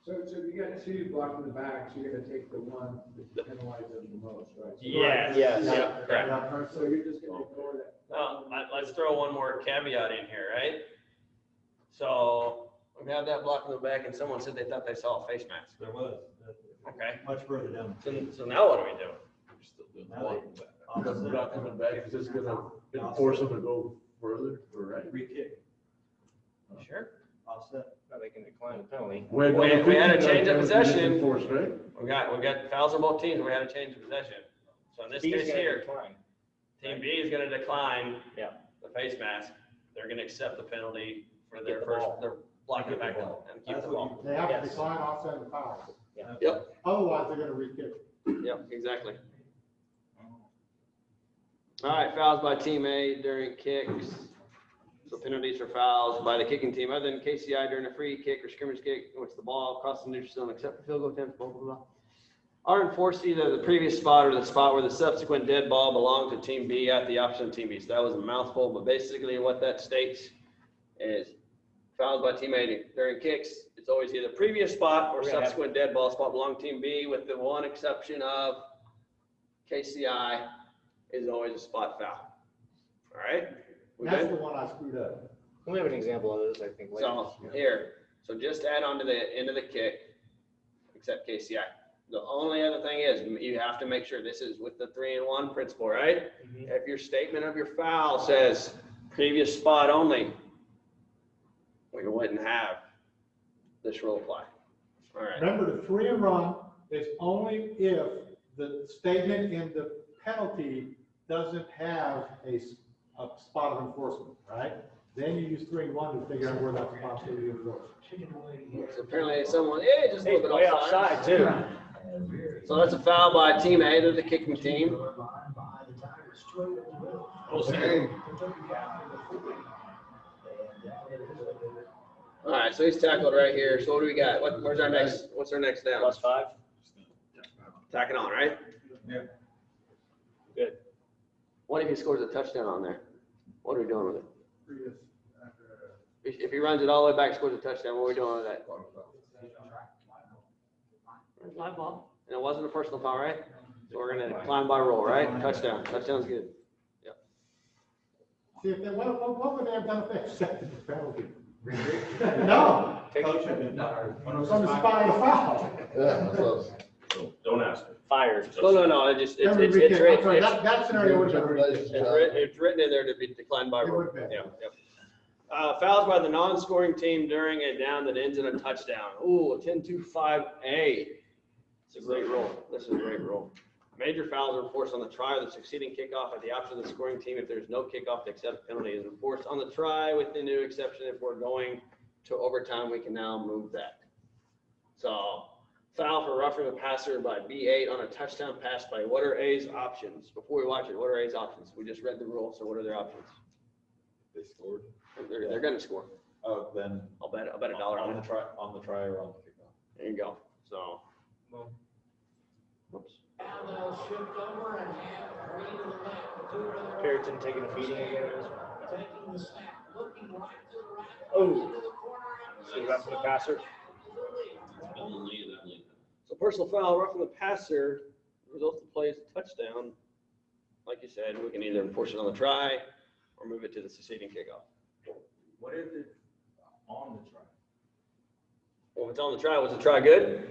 So you got 2 blocking the back, so you're gonna take the one that penalizes them the most, right? Yes, yeah, correct. So you're just gonna ignore that. Well, let's throw one more caveat in here, right? So we have that block in the back and someone said they thought they saw a face mask. There was. Okay. Much further down. So now what do we do? Now they- Not coming back, is this gonna force them to go further, or right? Re-kick, Sure. offset. Now they can decline the penalty. We had a change of possession. Forced, right? We got fouls on both teams. We had a change of possession. So in this He's case gonna here, decline. Team B is gonna decline. Yeah. The face mask. They're gonna accept the penalty for their Keep the first, ball. their blocking Keep the back ball. and keep That's the what ball. They have to Yes. decline offset and foul. Yep, Otherwise, they're gonna re-kick. yep, exactly. All right, fouls by team A during kicks. So penalties for fouls by the kicking team other than KCI during a free kick or scrimmage kick, in which the ball across the neutral zone except for field goal attempts, blah, blah, blah. Are enforced either the previous spot or the spot where the subsequent dead ball belonged to team B at the option of team B. So that was a mouthful, but basically what that states is fouls by team A during kicks. It's always either previous spot or We're gonna have- subsequent dead ball spot belonging to team B, with the one exception of KCI is always a spot foul. All right? We That's good? the one I screwed up. We have an example of this, I think, later. So here, so just add on to the end of the kick, except KCI. The only other thing is you have to make sure this is with the 3-and-1 principle, right? Mhm. If your statement of your foul says previous spot only, we wouldn't have this rule apply. All right. Remember, the 3-and-run is only if the statement in the penalty doesn't have a spot of enforcement, right? Then you use 3 and 1 to figure out where that spot's going to be enforced. So apparently someone, hey, just a little bit Way offside. offside too. So that's a foul by team A, they're the kicking team. All right, so he's tackled right here. So what do we got? What's our next down? +5. Tacking on, right? Yeah. Good. What if he scores a touchdown on there? What are we doing with it? If he runs it all the way back, scores a touchdown, what are we doing with that? Live ball. And it wasn't a personal foul, right? So we're gonna climb by roll, right? Touchdown. Touchdown's good. Yep. See, if they, what would they have done if they accepted the penalty? No. Coach had been fired. From the spot of the foul. Yeah, so Don't ask me. Fired. No, it's Then we written, recant. I'm sorry, that scenario would have been. it's written in there to be declined by It roll. would have been. Yep. Fouls by the non-scoring team during a down that ends in a touchdown. Ooh, a 10-2-5A. It's a great roll. This is a great roll. Major fouls are enforced on the try or the succeeding kickoff at the option of the scoring team. If there's no kickoff, the accepted penalty is enforced on the try with the new exception. If we're going to overtime, we can now move that. So foul for roughing the passer by B8 on a touchdown pass by what are A's options? Before we watch it, what are A's options? We just read the rule, so what are their options? They scored. They're gonna score. Oh, then I'll bet $1 on on it. the try or on the kickoff. There you go. So. Whoops. Perriton taking a feeding again. Oh. So you roughing the passer. So personal foul, roughing the passer, results in plays touchdown. Like you said, we can either enforce it on the try or move it to the succeeding kickoff. What if it's on the try? Well, if it's on the try, was the try good?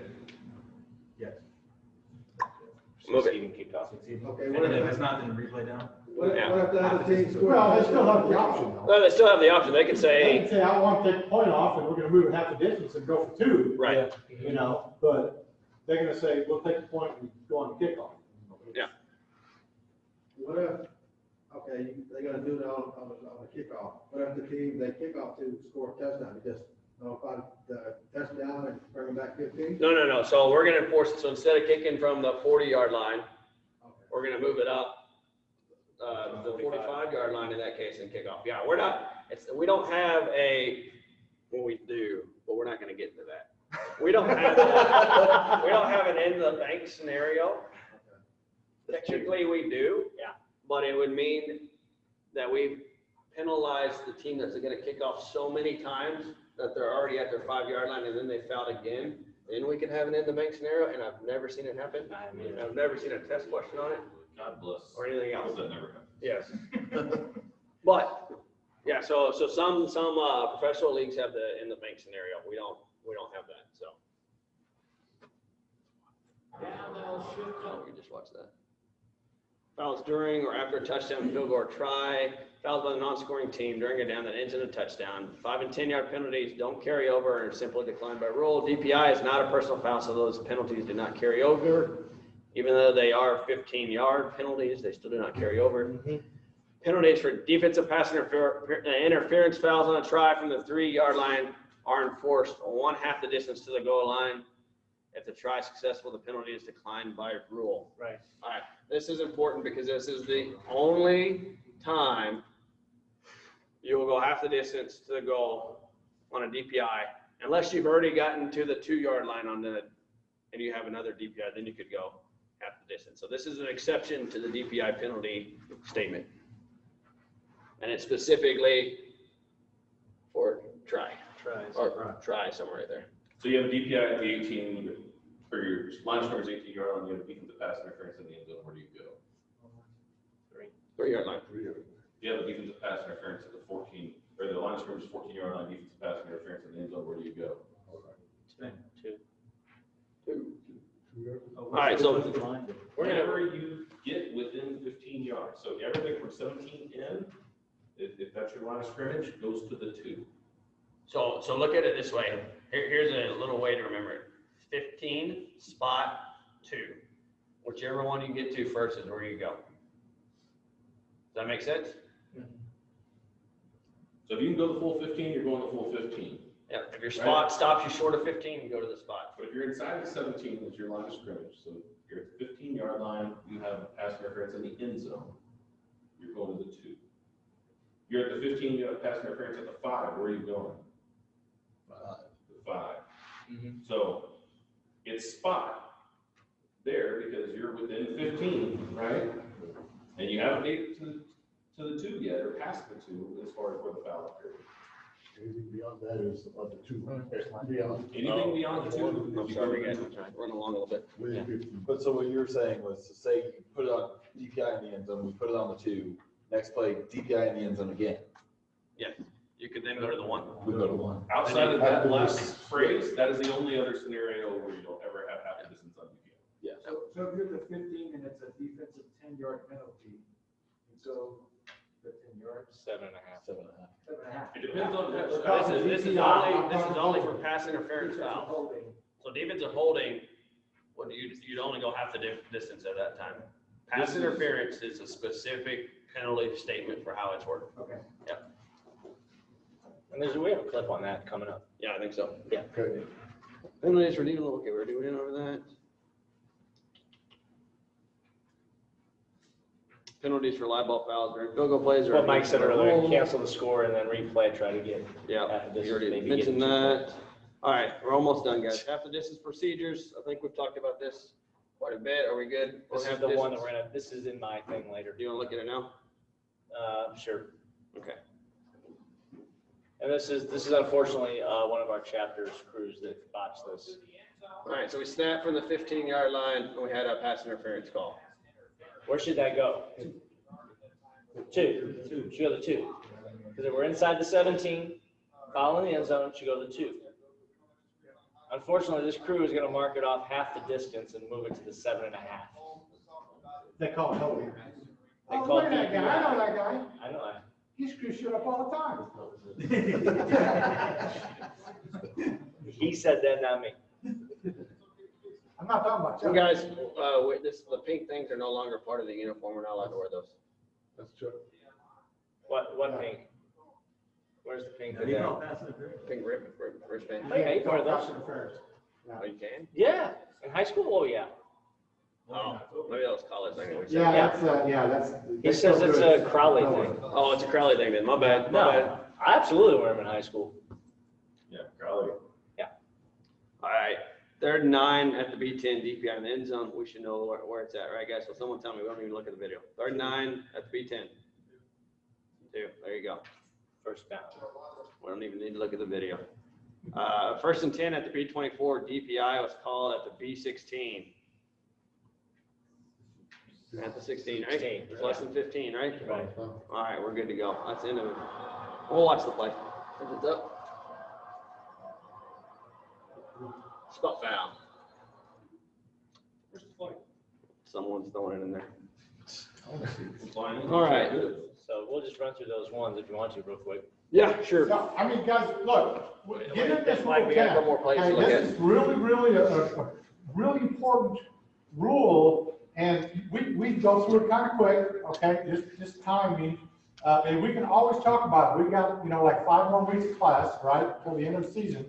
Yes. Move it. Succeeding kickoff. Okay, And then if it's not, then replay down? what Yeah. if the other team scores? Well, they still have the option though. Well, they still have the option. They could They say, can say, I want to take the point off and we're gonna move it half the distance and go for 2. right, You know, but they're gonna say, we'll take the point and go on the kickoff. What if, okay, they're gonna do it on the kickoff, what if the team, they kick off to score a touchdown, they just notify the touchdown and bring them back 15? no. So we're gonna enforce it. So instead of kicking from the 40-yard line, we're gonna move it up the 45-yard line in that case and kick off. Yeah, we don't have well, we do, but we're not gonna get into that. We don't have an end of the bank scenario. Technically, we do. Yeah. But it would mean that we penalize the team that's gonna kick off so many times that they're already at their 5-yard line and then they foul again. Then we can have an end of the bank scenario, and I've never seen it happen. I've never seen a test question on it God bless. or anything else. That never happened. Yes. But, yeah, so some professional leagues have the in the bank scenario. We don't have that, so. Oh, we just watched that. Fouls during or after a touchdown, field goal, or try. Fouls by the non-scoring team during a down that ends in a touchdown. 5 and 10-yard penalties don't carry over and are simply declined by rule. DPI is not a personal foul, so those penalties do not carry over. Even though they are 15-yard penalties, they still do not carry over. Penalties for defensive pass interference fouls on a try from the 3-yard line are enforced 1/2 the distance to the goal line. If the try is successful, the penalty is declined by rule. Right. All right, this is important because this is the only time you will go 1/2 the distance to the goal on a DPI, unless you've already gotten to the 2-yard line and you have another DPI, then you could go 1/2 the distance. So this is an exception to the DPI penalty statement. And it's specifically for try, or try somewhere right there. So you have a DPI at the 18, for your line of scrimmage 18-yard line, you have a defensive pass interference in the end zone, where do you go? 3-yard line. You have a defensive pass interference at the 14, or the line of scrimmage 14-yard line, defensive pass interference in the end zone, where do you go? 2. All right, so Whenever you get within 15 yards, so everything from 17 in, if that's your line of scrimmage, goes to the 2. So look at it this way. Here's a little way to remember it. 15, spot 2. Whichever one you get to first is where you go. Does that make sense? So if you can go the full 15, you're going the full 15. Yeah, if your spot stops you short of 15, you go to the spot. But if you're inside the 17, that's your line of scrimmage. So you're at the 15-yard line, you have pass interference in the end zone. You're going to the 2. You're at the 15, you have pass interference at the 5. Where are you going? The 5. So it's spot there because you're within 15, right? And you haven't made it to the 2 yet, or past the 2 as far as where the foul occurred. Anything beyond that is about the 2. Beyond. Anything beyond the 2. I'm sorry, guys, I'm trying to run along a little bit. Within 15. But so what you were saying was to say you put it on DPI in the end zone, we put it on the 2, next play DPI in the end zone again. Yeah, you could then go to the 1. We go to 1. Outside of that last phrase, that is the only other scenario where you don't ever have half the distance on DPI. Yeah. So if you're at the 15 and it's a defensive 10-yard penalty, and so 15 yards, 7.5. 7.5. 7.5. It depends on We're what. talking This is only for pass interference foul. Holding. So defensive holding, what you'd only go half the distance at that time. Pass This is- interference is a specific penalty statement for how it's worked. Okay. And we have a clip on that coming up. Yeah, I think so. Okay. Penalties for leaving, okay, we're doing over that. Penalties for live ball fouls during field goal plays. What Mike said earlier, cancel the score and then replay, try to get. Yeah, this you already maybe mentioned get that. All right, we're almost done, guys. Half the distance procedures, I think we've talked about this quite a bit. Are we good? This is Half the one that distance? we're gonna, this is in my thing later. Do you want to look at it now? Sure. Okay. And this is unfortunately, one of our chapter's crews that botched this. All right, so we snapped from the 15-yard line and we had a pass interference call. Where should that go? 2. Should go to 2. Because if we're inside the 17, following the end zone, it should go to 2. Unfortunately, this crew is gonna mark it off half the distance and move it to the 7.5. They call it holding. They Oh, call look at that guy, I know that guy. I know that. He screws shit up all the time. He said that, not me. I'm not talking about So you. guys, the pink things are no longer part of the uniform. We're not allowed to wear those. That's true. What pink? Where's the pink? How do you call pass interference? Pink wristband. Oh, yeah, you can wear those. Pass interference. Oh, you can? Yeah, in high school, oh yeah. Oh, maybe that was college. I know what you Yeah, said. that's. He says it's a Crowley thing. Oh, it's a Crowley thing then. My bad. My bad. No, I absolutely wear them in high school. Yeah, Crowley. All right. 3rd and 9 at the B10 DPI in the end zone. We should know where it's at, right, guys? So someone tell me. We don't even look at the video. 3rd and 9 at the B10. 2. There you go. First down. We don't even need to look at the video. 1st and 10 at the B24. DPI was called at the B16. At the 16, right? 16, It's less than 15, right? Right. All right, we're good to go. That's the end of it. We'll watch the play. If it's up. Spot foul. Someone's throwing it in there. All right. So we'll just run through those ones if you want to real quick. Yeah, sure. No, I mean, guys, look, given this Mike, rule we got a 10, couple more plays to hey, look this at. is really a really important rule, and we go through it kind of quick, okay, just timing. And we can always talk about it. We got, like 5 more weeks of class, right, till the end of the season.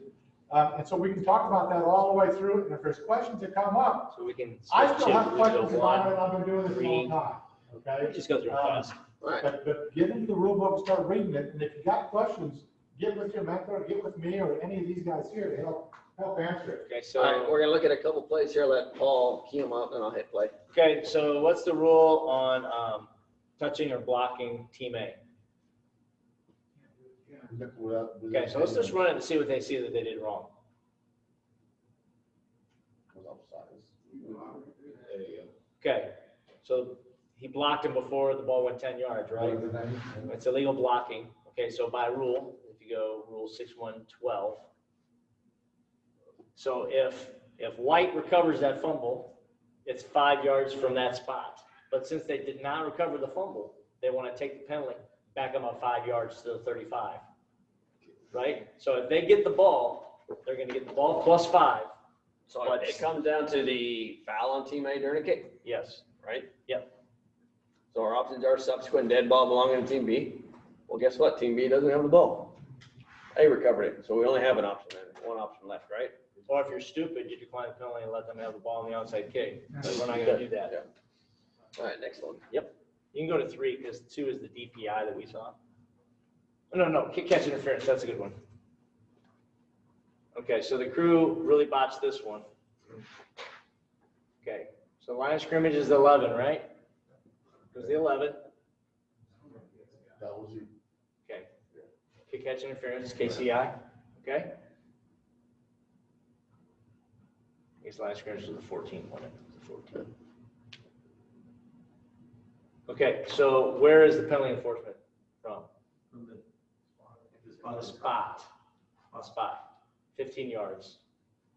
And so we can talk about that all the way through, and if there's questions that come up, So we can. I switch still have it. We questions go about it, one, I've been doing this a long time, okay? just go through it fast. All right. But get into the rule book and start reading it, and if you got questions, get with your mentor, get with me, or any of these guys here to help answer it. Okay, All right, so, we're gonna look at a couple plays here. Let Paul key them up, and I'll hit play. okay, so what's the rule on, touching or blocking team A? Okay, so let's just run it and see what they see that they did wrong. There you go. Okay, so he blocked him before the ball went 10 yards, right? It's illegal blocking. Okay, so by rule, if you go rule 6112. So if White recovers that fumble, it's 5 yards from that spot. But since they did not recover the fumble, they want to take the penalty, back them up 5 yards to the 35. Right? So if they get the ball, they're going to get the ball plus 5. So it comes down to the foul on team A during a kick, Yes. right? Yep. So our options are subsequent dead ball belonging to team B. Well, guess what? Team B doesn't have the ball. A recovered it, so we only have an option then, one option left, right? Or if you're stupid, you decline the penalty and let them have the ball on the onside kick. But we're not gonna do that. Yeah. All right, next one. You can go to 3 because 2 is the DPI that we saw. No, kick catch interference, that's a good one. Okay, so the crew really botched this one. Okay, so line of scrimmage is the 11, right? It was the 11. That was you. Okay. Kick catch interference, KCI, okay? I guess line of scrimmage was the 14, wasn't it? The 14. Okay, so where is the penalty enforcement from? From On the spot. On the spot. 15 yards,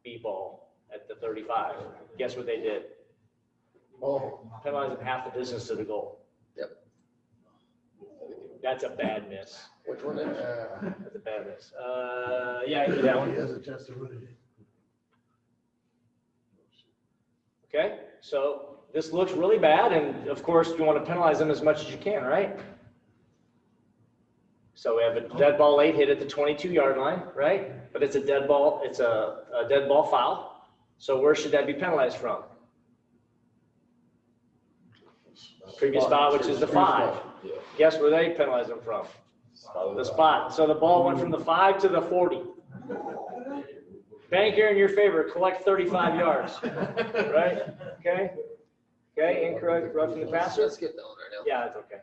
B-ball at the 35. Guess what they did? Oh. Penalize them half the distance to the goal. Yep. That's a bad miss. Which one is? That's a bad miss. Yeah, I can do that one. has a chance to win it. Okay, so this looks really bad, and of course, you want to penalize them as much as you can, right? So we have a dead ball late hit at the 22-yard line, right? But it's a dead ball, it's a dead ball foul. So where should that be penalized from? Previous spot, which is the 5. Yeah. Guess where they penalize them from? The spot. So the ball went from the 5 to the 40. Bank here in your favor, collect 35 yards, right? Okay? Okay, incorrect, roughing the passer? Let's get that one right now. Yeah, it's okay.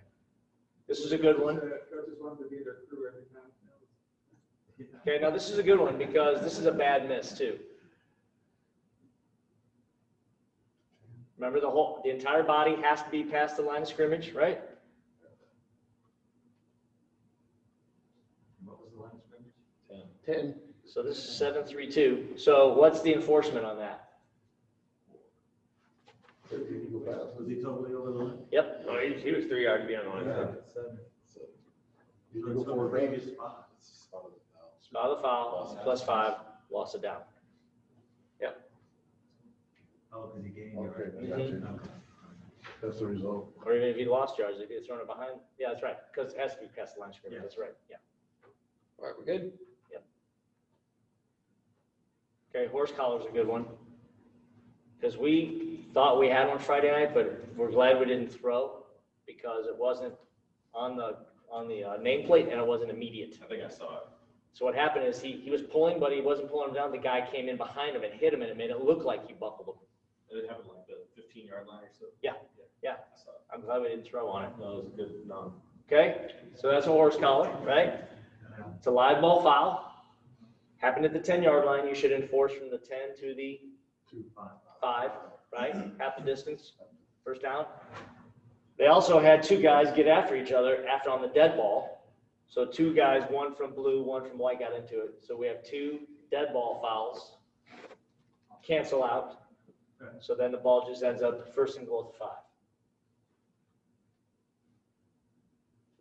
This is a good one. Coaches want to be their crew every time. Okay, now this is a good one because this is a bad miss too. Remember the entire body has to be past the line of scrimmage, right? What was the line of scrimmage? 10. So this is 7-3-2. So what's the enforcement on that? Was he totally over the line? Yep. No, he was 3 yards beyond the line. You So go it's from for the a previous spot. Spot of the foul, plus 5, loss of down. Oh, because he gained Okay, yards. gotcha. Okay. That's the result. Or even if he lost yards, if he had thrown it behind. Yeah, that's right, because it has to be past the line of scrimmage. Yeah. That's right, yeah. All right, we're good? Okay, horse collar's a good one. Because we thought we had one Friday night, but we're glad we didn't throw because it wasn't on the nameplate and it wasn't immediate. I think I saw it. So what happened is he was pulling, but he wasn't pulling him down. The guy came in behind him and hit him, and it made it look like he buckled him. Did it happen like the 15-yard line or so? Yeah. I saw it. I'm glad we didn't throw on it. No, it was a good, no. Okay, so that's a horse collar, right? It's a live ball foul. Happened at the 10-yard line. You should enforce from the 10 to the 5, right? Half the distance, first down. They also had 2 guys get after each other after on the dead ball. So 2 guys, one from blue, one from white got into it. So we have 2 dead ball fouls. Cancel out. So then the ball just ends up first and goal at the 5.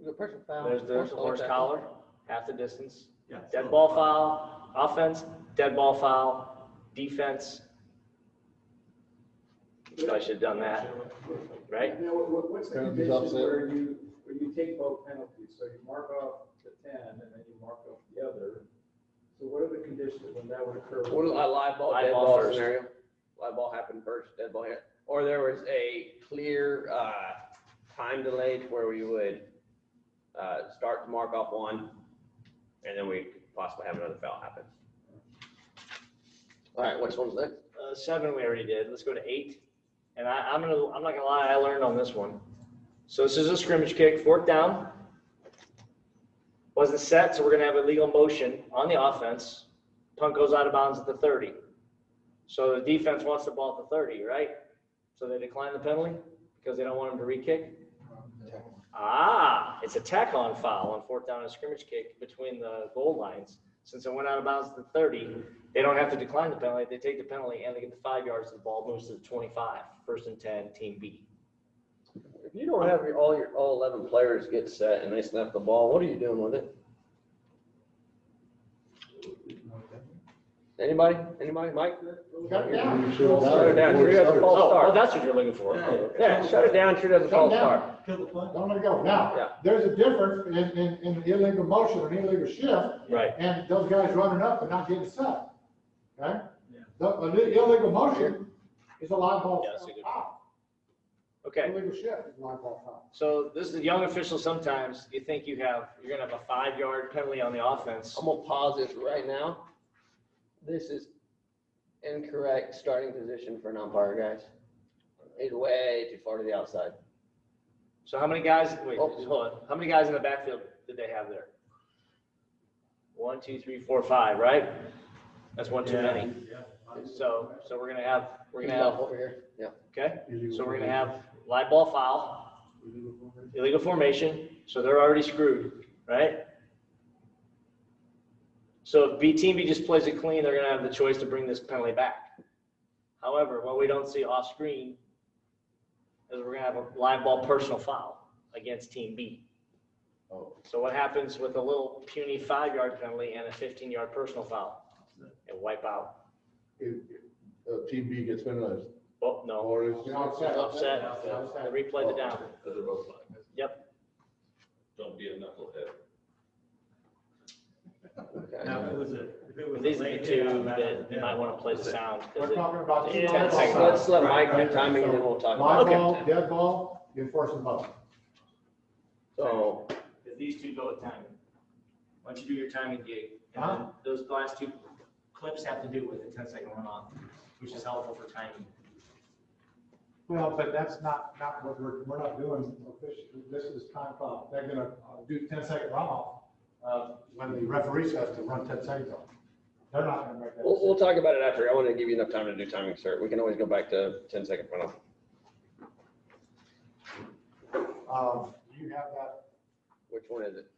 Good person foul. There's a horse collar, half the distance. Yeah. Dead ball foul, offense, dead ball foul, defense. I should have done that, right? Now, what's the Penalties condition offset. where you take both penalties? So you mark off the 10 and then you mark off the other. So what are the conditions when that would occur? What is a live ball, Live dead ball ball first. scenario? Live ball happened first, dead ball hit. Or there was a clear time delay to where we would start to mark off one, and then we could possibly have another foul happen. All right, which one's next? 7 we already did. Let's go to 8. And I'm not gonna lie, I learned on this one. So this is a scrimmage kick, 4th down. Wasn't set, so we're gonna have illegal motion on the offense. Punt goes out of bounds at the 30. So the defense wants the ball at the 30, right? So they decline the penalty because they don't want him to re-kick. It's a tack-on foul on 4th down and scrimmage kick between the goal lines. Since it went out of bounds at the 30, they don't have to decline the penalty. They take the penalty and they get the 5 yards. The ball moves to the 25. 1st and 10, team B. If you don't have all 11 players get set and they snap the ball, what are you doing with it? Anybody, Mike? Shut it down. Shut it down, sure does a false Oh, start. that's what you're looking for. Yeah, shut it down, sure does a false Shut it down. start. Kill the fun. Don't let it go. Yeah. Now, there's a difference in illegal motion and illegal shift, Right. and those guys running up and not getting set. Okay? Yeah. The illegal motion is a live ball Yeah, that's a good foul. Okay, Illegal shift is a live ball foul. so this is the young official. Sometimes you think you're gonna have a 5-yard penalty on the offense. I'm gonna pause this right now. This is incorrect starting position for an umpire, guys. He's way too far to the outside. So how many guys, wait, Oh. just hold on. How many guys in the backfield did they have there? 1, 2, 3, 4, 5, right? That's one too many. So we're gonna have, Over here, yeah. okay? So we're gonna have live ball foul, illegal formation, so they're already screwed, right? So if Team B just plays it clean, they're gonna have the choice to bring this penalty back. However, what we don't see off screen is we're gonna have a live ball personal foul against Team B. Oh. So what happens with a little puny 5-yard penalty and a 15-yard personal foul? It wipe out. Team B gets penalized. Oh, no, Or is. offset, they replay the down. Because they're both live. Yep. Don't be a knucklehead. Okay. Now, if it was a These are the late two hit on that you might want to play the sound. 'cause We're it- talking about. Yeah, two ten live ball seconds. fouls. Let's let Mike do timing and then we'll talk about Live it. ball, dead ball, you enforce them both. So, Because these two go at timing. Once you do your timing gig, and Huh? then those last two clips have to do with a 10-second runoff, which is helpful for timing. Well, but that's not what we're not doing officially. This is time clock. They're gonna do 10-second runoff, when the referee says to run 10 seconds off. They're not gonna make that. we'll decision. talk about it after. I want to give you enough time to do timing, sir. We can always go back to 10-second runoff. Do you have that? Which one is it?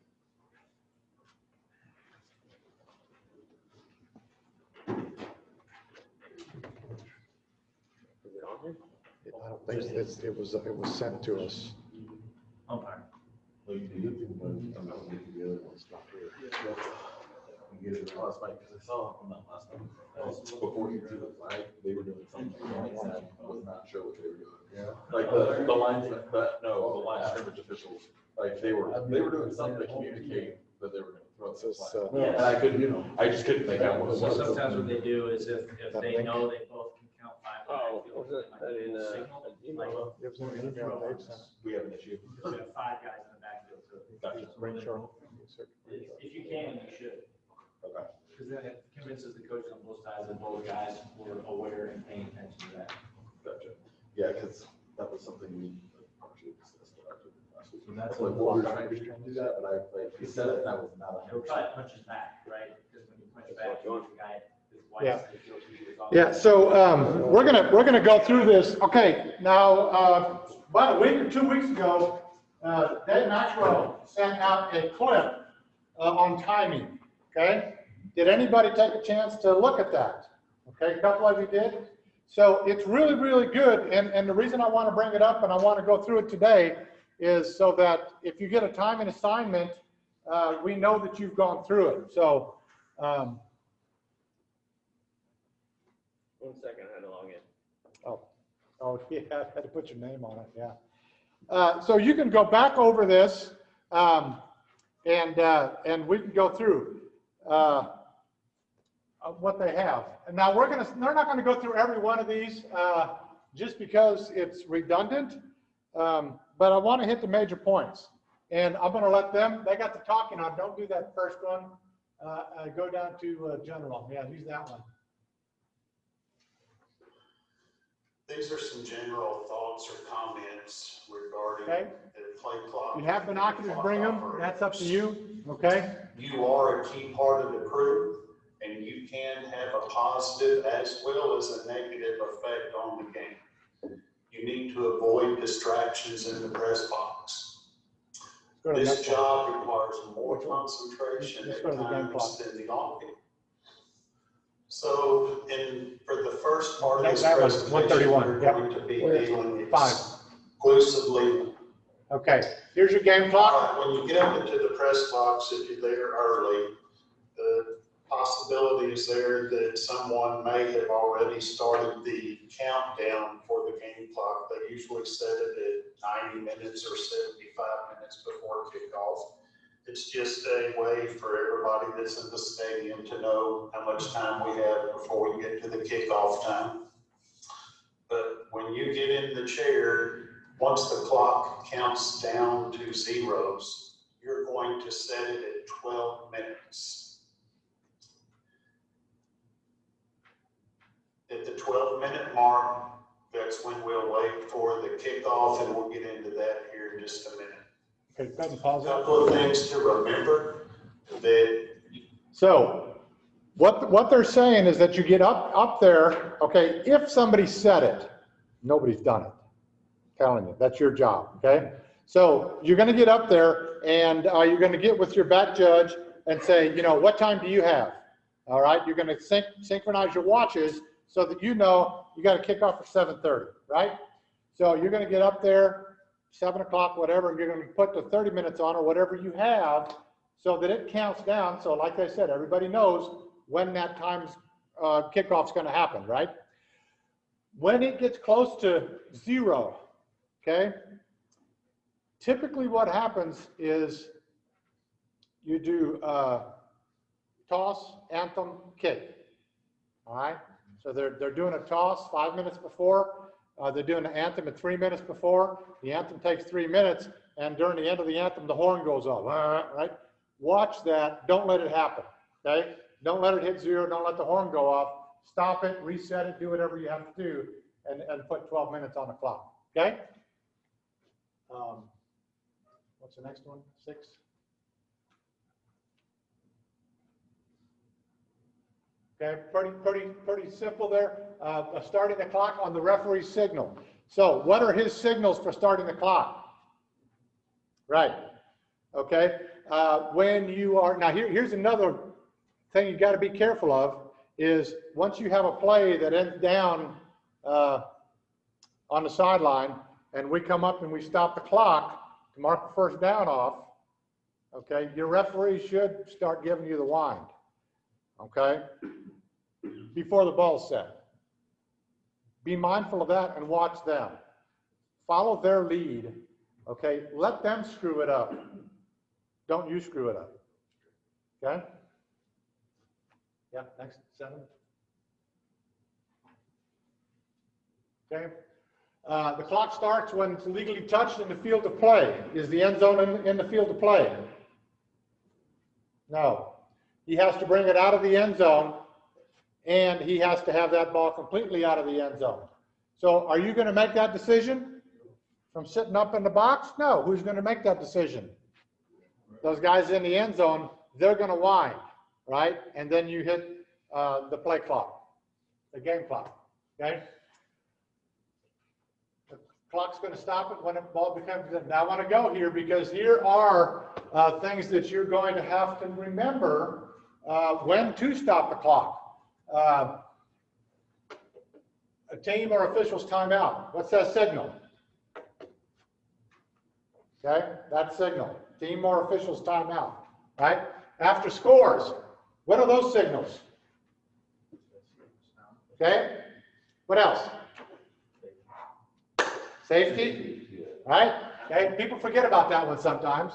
Is it on here? I don't think it was sent to us. Umpire. Well, you do, but I'm not gonna get the other one's not here. You get it last night, because I saw on that last time, before you threw the flag, they were doing something, I was not sure what they were doing. Yeah. Like the lines, the line scrimmage officials, like they were doing something to communicate that they were gonna throw the flag. Yes. And I couldn't, I just couldn't make out what it So was. sometimes what they do is if they know they both can count 5. Oh, was it in, Like, It was in the email they've sent. We have an issue. we have 5 guys in the backfield, so. Gotcha. Ring Charles. If you can, you should. Okay. Because then it convinces the coaches on both sides that both guys were aware and paying attention to that. Gotcha. Yeah, because that was something we actually discussed last week. So that's Like, what- well, we were trying to do that, but he said it, and I was not. It probably punches back, right? Because when you punch back, you want the guy that's white. Yeah. that feels he was off. Yeah, so, we're gonna go through this. Okay, now, about a week or 2 weeks ago, Dave Maxwell sent out a clip, on timing, okay? Did anybody take a chance to look at that? Okay, a couple of you did. So it's really, really good, and the reason I want to bring it up and I want to go through it today is so that if you get a timing assignment, we know that you've gone through it. So, 1 second, I had to log in. oh, yeah, I had to put your name on it, yeah. So you can go back over this, and we can go through what they have. And now they're not gonna go through every one of these, just because it's redundant. But I wanna hit the major points. And I'm gonna let them, they got the talking on, don't do that first one. Go down to general, yeah, use that one. These are some general thoughts or comments regarding Okay. the play clock. You have binoculars, bring them, that's up to you, okay? You are a key part of the crew, and you can have a positive as well as a negative effect on the game. You need to avoid distractions in the press box. Go to the This next one. job requires more concentration Let's at go to the game times clock. than the on-field. So, for the first part of this That one's presentation, 131, we're yep. going to be Where's dealing 5? exclusively. Okay, here's your game All clock. right, when you get up into the press box, if you're there early, the possibility is there that someone may have already started the countdown for the game clock. They usually set it at 90 minutes or 75 minutes before kickoff. It's just a way for everybody that's in the stadium to know how much time we have before we get to the kickoff time. But when you get in the chair, once the clock counts down to zeros, you're going to set it at 12 minutes. At the 12-minute mark, that's when we'll wait for the kickoff, and we'll get into that here in just a minute. Okay, go ahead and pause A it. couple of things to remember that. So what they're saying is that you get up there, okay, if somebody said it, nobody's done it. Telling you, that's your job, okay? So you're gonna get up there and you're gonna get with your back judge and say, you know, what time do you have? All right, you're gonna synchronize your watches so that you know you gotta kick off for 7:30, right? So you're gonna get up there, 7 o'clock, whatever, and you're gonna put the 30 minutes on or whatever you have so that it counts down. So like I said, everybody knows when that time's kickoff's gonna happen, right? When it gets close to 0, okay, typically what happens is you do toss, anthem, kick, all right? So they're doing a toss 5 minutes before, they're doing an anthem at 3 minutes before, the anthem takes 3 minutes, and during the end of the anthem, the horn goes off, right? Watch that, don't let it happen, okay? Don't let it hit 0, don't let the horn go off, stop it, reset it, do whatever you have to do, and put 12 minutes on the clock, okay? What's the next one? 6? Okay, pretty simple there. Starting the clock on the referee's signal. So what are his signals for starting the clock? Right, okay. When you are, now here's another thing you got to be careful of is once you have a play that ends down on the sideline and we come up and we stop the clock to mark the first down off, okay, your referee should start giving you the wind, okay, before the ball's set. Be mindful of that and watch them. Follow their lead, okay? Let them screw it up. Don't you screw it up, okay? Yeah, next, 7. Okay. The clock starts when it's legally touched in the field of play. Is the end zone in the field of play? No. He has to bring it out of the end zone, and he has to have that ball completely out of the end zone. So are you going to make that decision from sitting up in the box? No. Who's going to make that decision? Those guys in the end zone, they're going to wind, right? And then you hit the play clock, the game clock, okay? Clock's going to stop it when the ball becomes. Now I want to go here because here are things that you're going to have to remember when to stop the clock. A team or official's timeout. What's that signal? Okay, that signal. Team or official's timeout. Right? After scores, what are those signals? Okay. What else? Safety, right? Okay, people forget about that one sometimes.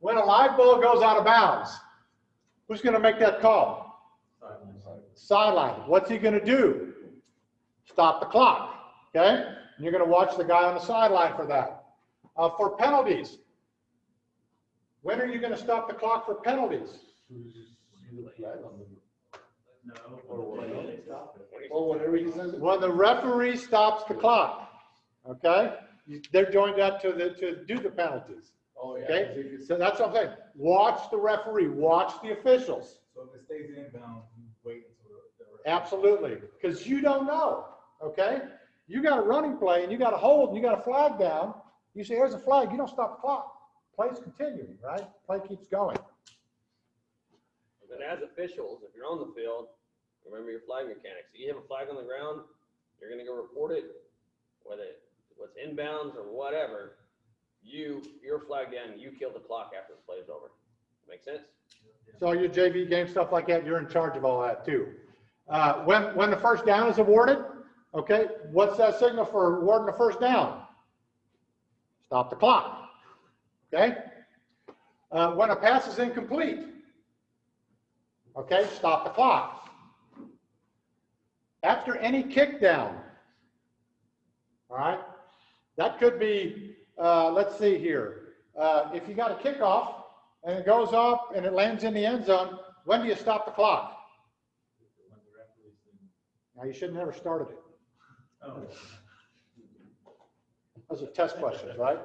When a live ball goes out of bounds, who's going to make that call? Sideline. What's he going to do? Stop the clock, okay? And you're going to watch the guy on the sideline for that. For penalties, when are you going to stop the clock for penalties? When the referee stops the clock, okay? They're doing that to do the penalties. Oh, yeah. Okay, so that's what I'm saying. Watch the referee, watch the officials. So if it stays inbound, you wait until Absolutely, because you don't know, okay? You got a running play and you got a hold and you got a flag down. You say, here's a flag, you don't stop the clock. Play's continuing, right? Play keeps going. And as officials, if you're on the field, remember your flag mechanics. You have a flag on the ground, you're gonna go report it, whether it's inbounds or whatever. You're flagged in, you kill the clock after the play's over. Make sense? So your JV game, stuff like that, you're in charge of all that too. When the first down is awarded, okay, what's that signal for awarding the first down? Stop the clock, okay? When a pass is incomplete, okay, stop the clock. After any kick down, all right, that could be, let's see here. If you got a kickoff and it goes up and it lands in the end zone, when do you stop the clock? Now, you should have never started it. Oh. Those are test questions, right?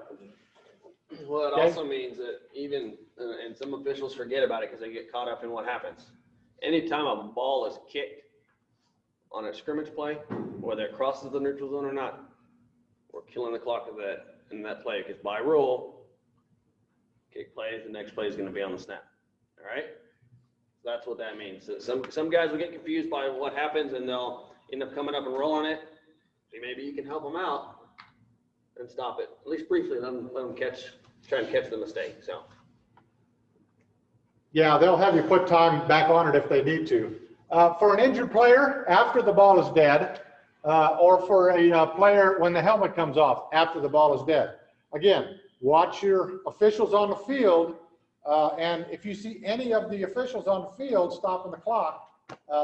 Well, it Okay. also means that even, and some officials forget about it because they get caught up in what happens. Anytime a ball is kicked on a scrimmage play, whether it crosses the neutral zone or not, we're killing the clock of that, in that play, because by rule, kick plays, the next play is going to be on the snap. All right? That's what that means. So some guys will get confused by what happens and they'll end up coming up and rolling it. So maybe you can help them out and stop it, at least briefly, let them try and catch the mistake, so. Yeah, they'll have you put time back on it if they need to. For an injured player, after the ball is dead, or for a player when the helmet comes off after the ball is dead. Again, watch your officials on the field, and if you see any of the officials on the field stopping the clock,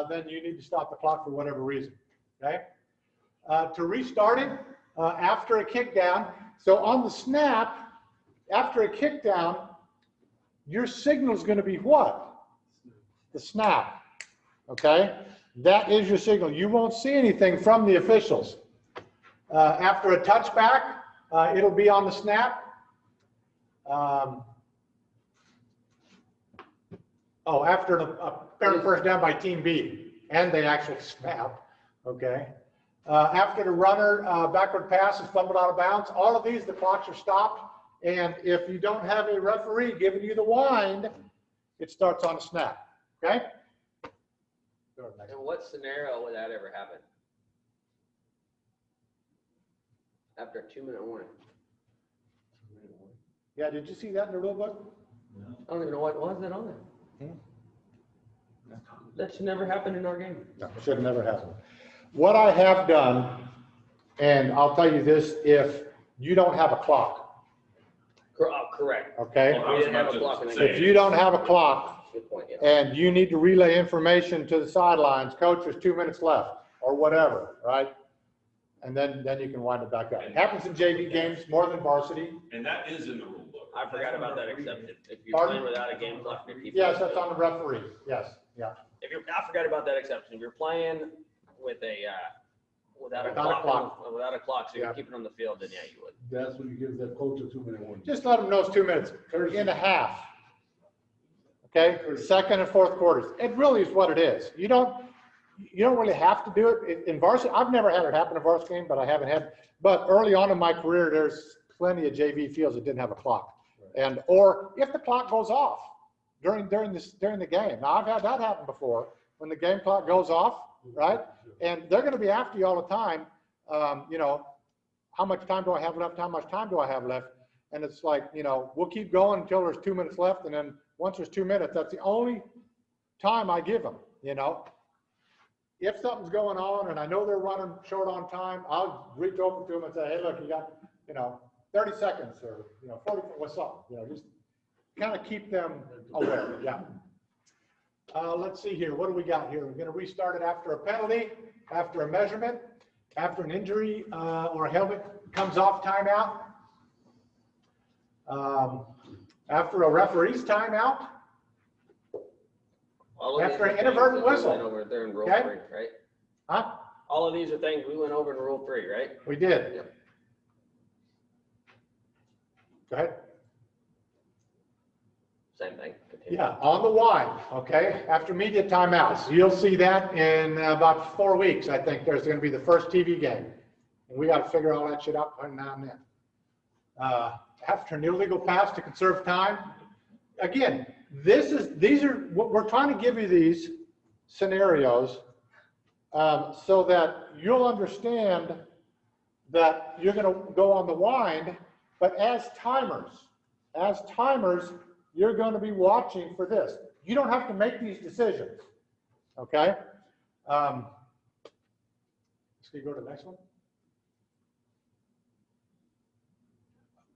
then you need to stop the clock for whatever reason, okay? To restart it after a kick down, so on the snap, after a kick down, your signal is going to be what? The snap, okay? That is your signal. You won't see anything from the officials. After a touchback, it'll be on the snap. After a apparent first down by team B, and they actually snap, okay? After the runner backward pass is fumbled out of bounds, all of these, the clocks are stopped. And if you don't have a referee giving you the wind, it starts on a snap, okay? In what scenario would that ever happen? After a 2-minute warning? Yeah, did you see that in the rule book? I don't even know why is that on there? That should never happen in our game. No, it should never happen. What I have done, and I'll tell you this, if you don't have a clock, Correct. okay? If we didn't have a clock in the If game. you don't have a clock Good point, yeah. and you need to relay information to the sidelines, coach, there's 2 minutes left, or whatever, right? And then you can wind it back up. It happens in JV games more than varsity. And that is in the rule book. I forgot about that exception. If you're Pardon? playing without a game clock, your defense. Yes, that's on the referee, yes, yeah. I forgot about that exception. If you're playing with without a Without a clock, so Yeah. you're keeping on the field, then yeah, you would. That's when you give that coach a 2-minute warning. Just let them know it's 2 minutes, and a half. Okay, second and fourth quarters. It really is what it is. You don't really have to do it in varsity. I've never had it happen in a varsity game, but I haven't had. But early on in my career, there's plenty of JV fields that didn't have a clock, or if the clock goes off during the game. Now I've had that happen before when the game clock goes off, right? And they're going to be after you all the time. How much time do I have left? How much time do I have left? And it's like, we'll keep going until there's 2 minutes left. And then once there's 2 minutes, that's the only time I give them, If something's going on and I know they're running short on time, I'll reach over to them and say, hey, look, you got, 30 seconds or, 40, what's up? Just kind of keep them aware, yeah. Let's see here. What do we got here? We're going to restart it after a penalty, after a measurement, after an injury or a helmet comes off timeout, after a referee's timeout, after an inadvertent whistle. Over there in rule Okay. 3, right? Huh? All of these are things we went over in rule 3, right? We did. Yep. Go ahead. Same thing. Continue. Yeah, on the wind, okay, after media timeouts. You'll see that in about 4 weeks, I think. There's going to be the first TV game. And we got to figure all that shit out between now and then. After an illegal pass to conserve time. Again, these are what we're trying to give you, these scenarios so that you'll understand that you're going to go on the wind, but as timers, you're going to be watching for this. You don't have to make these decisions, okay? Let's go to the next one.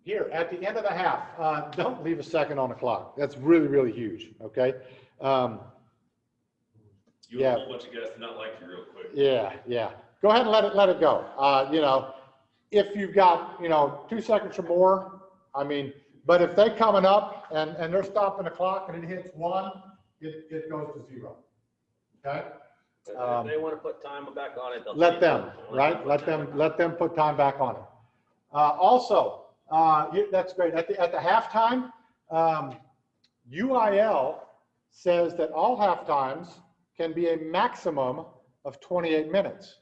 Here, at the end of the half, don't leave a second on the clock. That's really, really huge, okay? You have a whole bunch of guys to not like you real quick. Yeah. Go ahead and let it go. If you've got, 2 seconds or more, but if they coming up and they're stopping the clock and it hits 1, it goes to 0. Okay? If they want to put time back on it, they'll. Let them, right? Let them put time back on it. Also, that's great. At the halftime, UIL says that all halftimes can be a maximum of 28 minutes.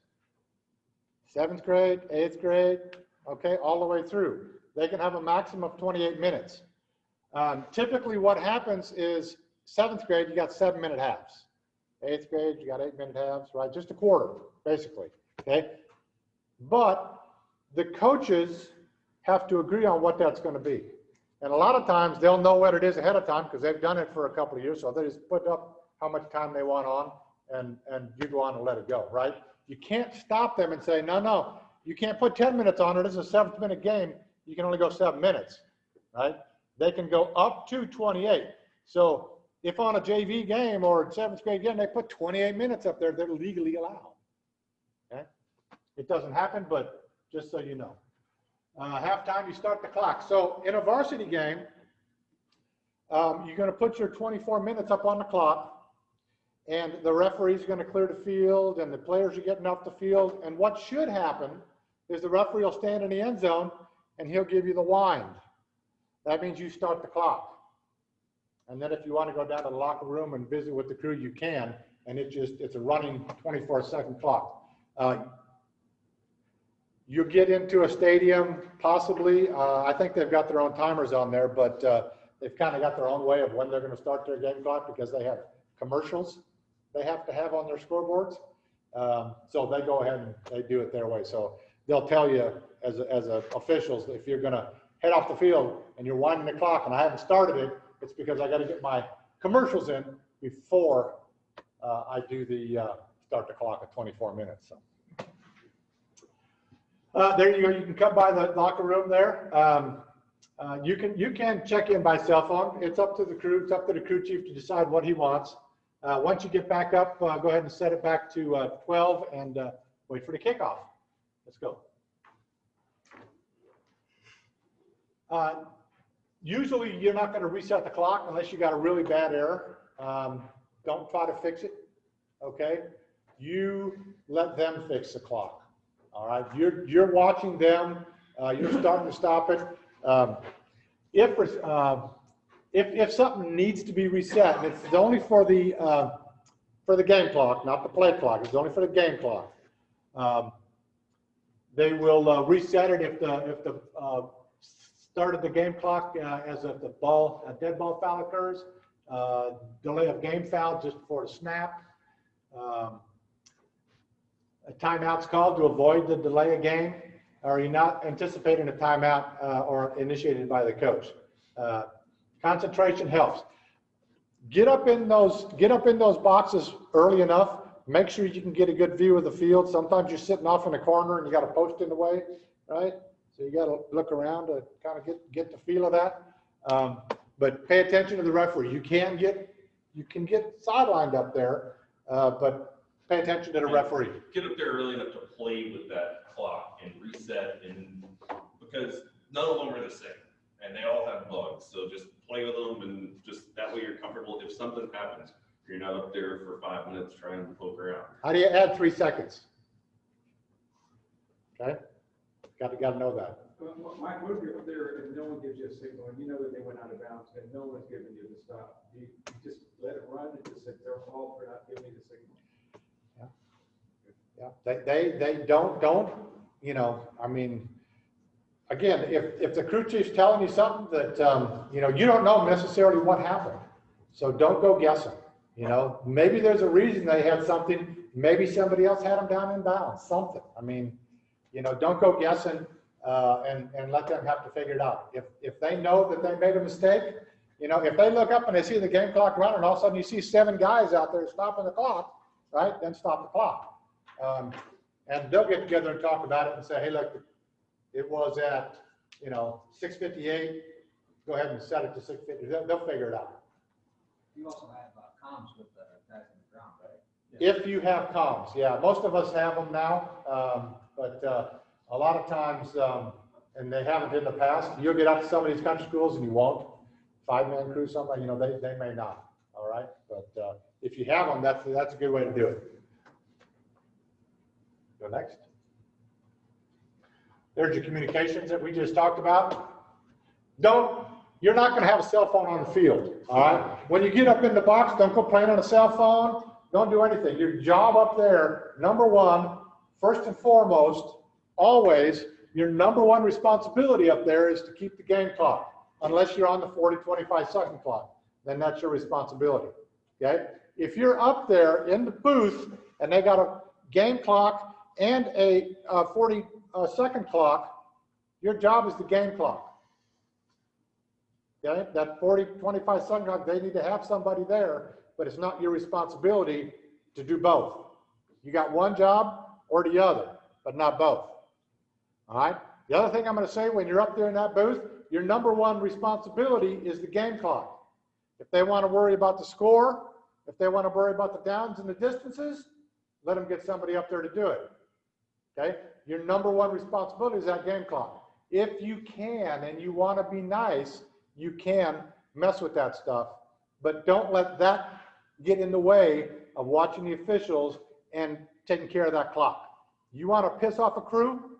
7th grade, 8th grade, okay, all the way through. They can have a maximum of 28 minutes. Typically what happens is 7th grade, you got 7-minute halves. 8th grade, you got 8-minute halves, right? Just a quarter, basically, okay? But the coaches have to agree on what that's going to be. And a lot of times they'll know what it is ahead of time because they've done it for a couple of years. So they just put up how much time they want on and you go on and let it go, right? You can't stop them and say, no, you can't put 10 minutes on it. It's a 7th-minute game. You can only go 7 minutes, right? They can go up to 28. So if on a JV game or a 7th grade game, they put 28 minutes up there, they're legally allowed, okay? It doesn't happen, but just so you know. Halftime, you start the clock. So in a varsity game, you're going to put your 24 minutes up on the clock, and the referee's going to clear the field, and the players are getting off the field. And what should happen is the referee will stand in the end zone, and he'll give you the wind. That means you start the clock. And then if you want to go down to the locker room and visit with the crew, you can. And it's a running 24-second clock. You get into a stadium, possibly. I think they've got their own timers on there, but they've kind of got their own way of when they're going to start their game clock because they have commercials they have to have on their scoreboards. So they go ahead and they do it their way. So they'll tell you as officials, if you're going to head off the field and you're winding the clock and I haven't started it, it's because I got to get my commercials in before I do the start the clock at 24 minutes. So. There you go. You can come by the locker room there. You can check in by cell phone. It's up to the crew. It's up to the crew chief to decide what he wants. Once you get back up, go ahead and set it back to 12 and wait for the kickoff. Let's go. Usually you're not going to reset the clock unless you got a really bad error. Don't try to fix it. Okay. You let them fix the clock. All right, you're watching them. You're starting to stop it. If something needs to be reset, and it's only for the game clock, not the play clock. It's only for the game clock. They will reset it if the start of the game clock as if a dead ball foul occurs. Delay of game foul just before the snap. A timeout's called to avoid the delay of game, or you're not anticipating a timeout or initiated by the coach. Concentration helps. Get up in those boxes early enough. Make sure you can get a good view of the field. Sometimes you're sitting off in the corner and you got a post in the way, right? So you got to look around to kind of get the feel of that. But pay attention to the referee. You can get sidelined up there, but pay attention to the referee. Get up there early enough to play with that clock and reset, because none of them are the same and they all have bugs. So just play with them and just that way you're comfortable. If something happens, you're not up there for 5 minutes trying to poke around. How do you add 3 seconds? Okay, got to know that. Mike, what if you're up there and no one gives you a signal and you know that they went out of bounds and no one's giving you the stop? You just let it run and just say their fault for not giving you the signal. Yeah, they don't, again, if the crew chief's telling you something that, you don't know necessarily what happened. So don't go guessing, maybe there's a reason they had something, maybe somebody else had them down in bounds, something. Don't go guessing and let them have to figure it out. If they know that they made a mistake, You know, if they look up and they see the game clock running, and all of a sudden you see 7 guys out there stopping the clock, right? Then stop the clock. And they'll get together and talk about it and say, hey, look, it was at, 6:58. Go ahead and set it to 6:50. They'll figure it out. You also have comms with the guys on the ground, right? If you have comms, yeah, most of us have them now, but a lot of times, and they haven't in the past, you'll get out to some of these country schools and you won't. 5-man crew, somebody, they may not, all right? But if you have them, that's a good way to do it. Go next. There's your communications that we just talked about. You're not gonna have a cell phone on the field, all right? When you get up in the box, don't go playing on a cell phone. Don't do anything. Your job up there, number one, first and foremost, always, your number one responsibility up there is to keep the game clock, unless you're on the 25-second clock. Then that's your responsibility, okay? If you're up there in the booth and they got a game clock and a 40-second clock, your job is the game clock. Okay, that 25-second clock, they need to have somebody there, but it's not your responsibility to do both. You got one job or the other, but not both. All right? The other thing I'm going to say, when you're up there in that booth, your number one responsibility is the game clock. If they want to worry about the score, if they want to worry about the downs and the distances, let them get somebody up there to do it. Okay? Your number one responsibility is that game clock. If you can and you want to be nice, you can mess with that stuff, but don't let that get in the way of watching the officials and taking care of that clock. You want to piss off a crew?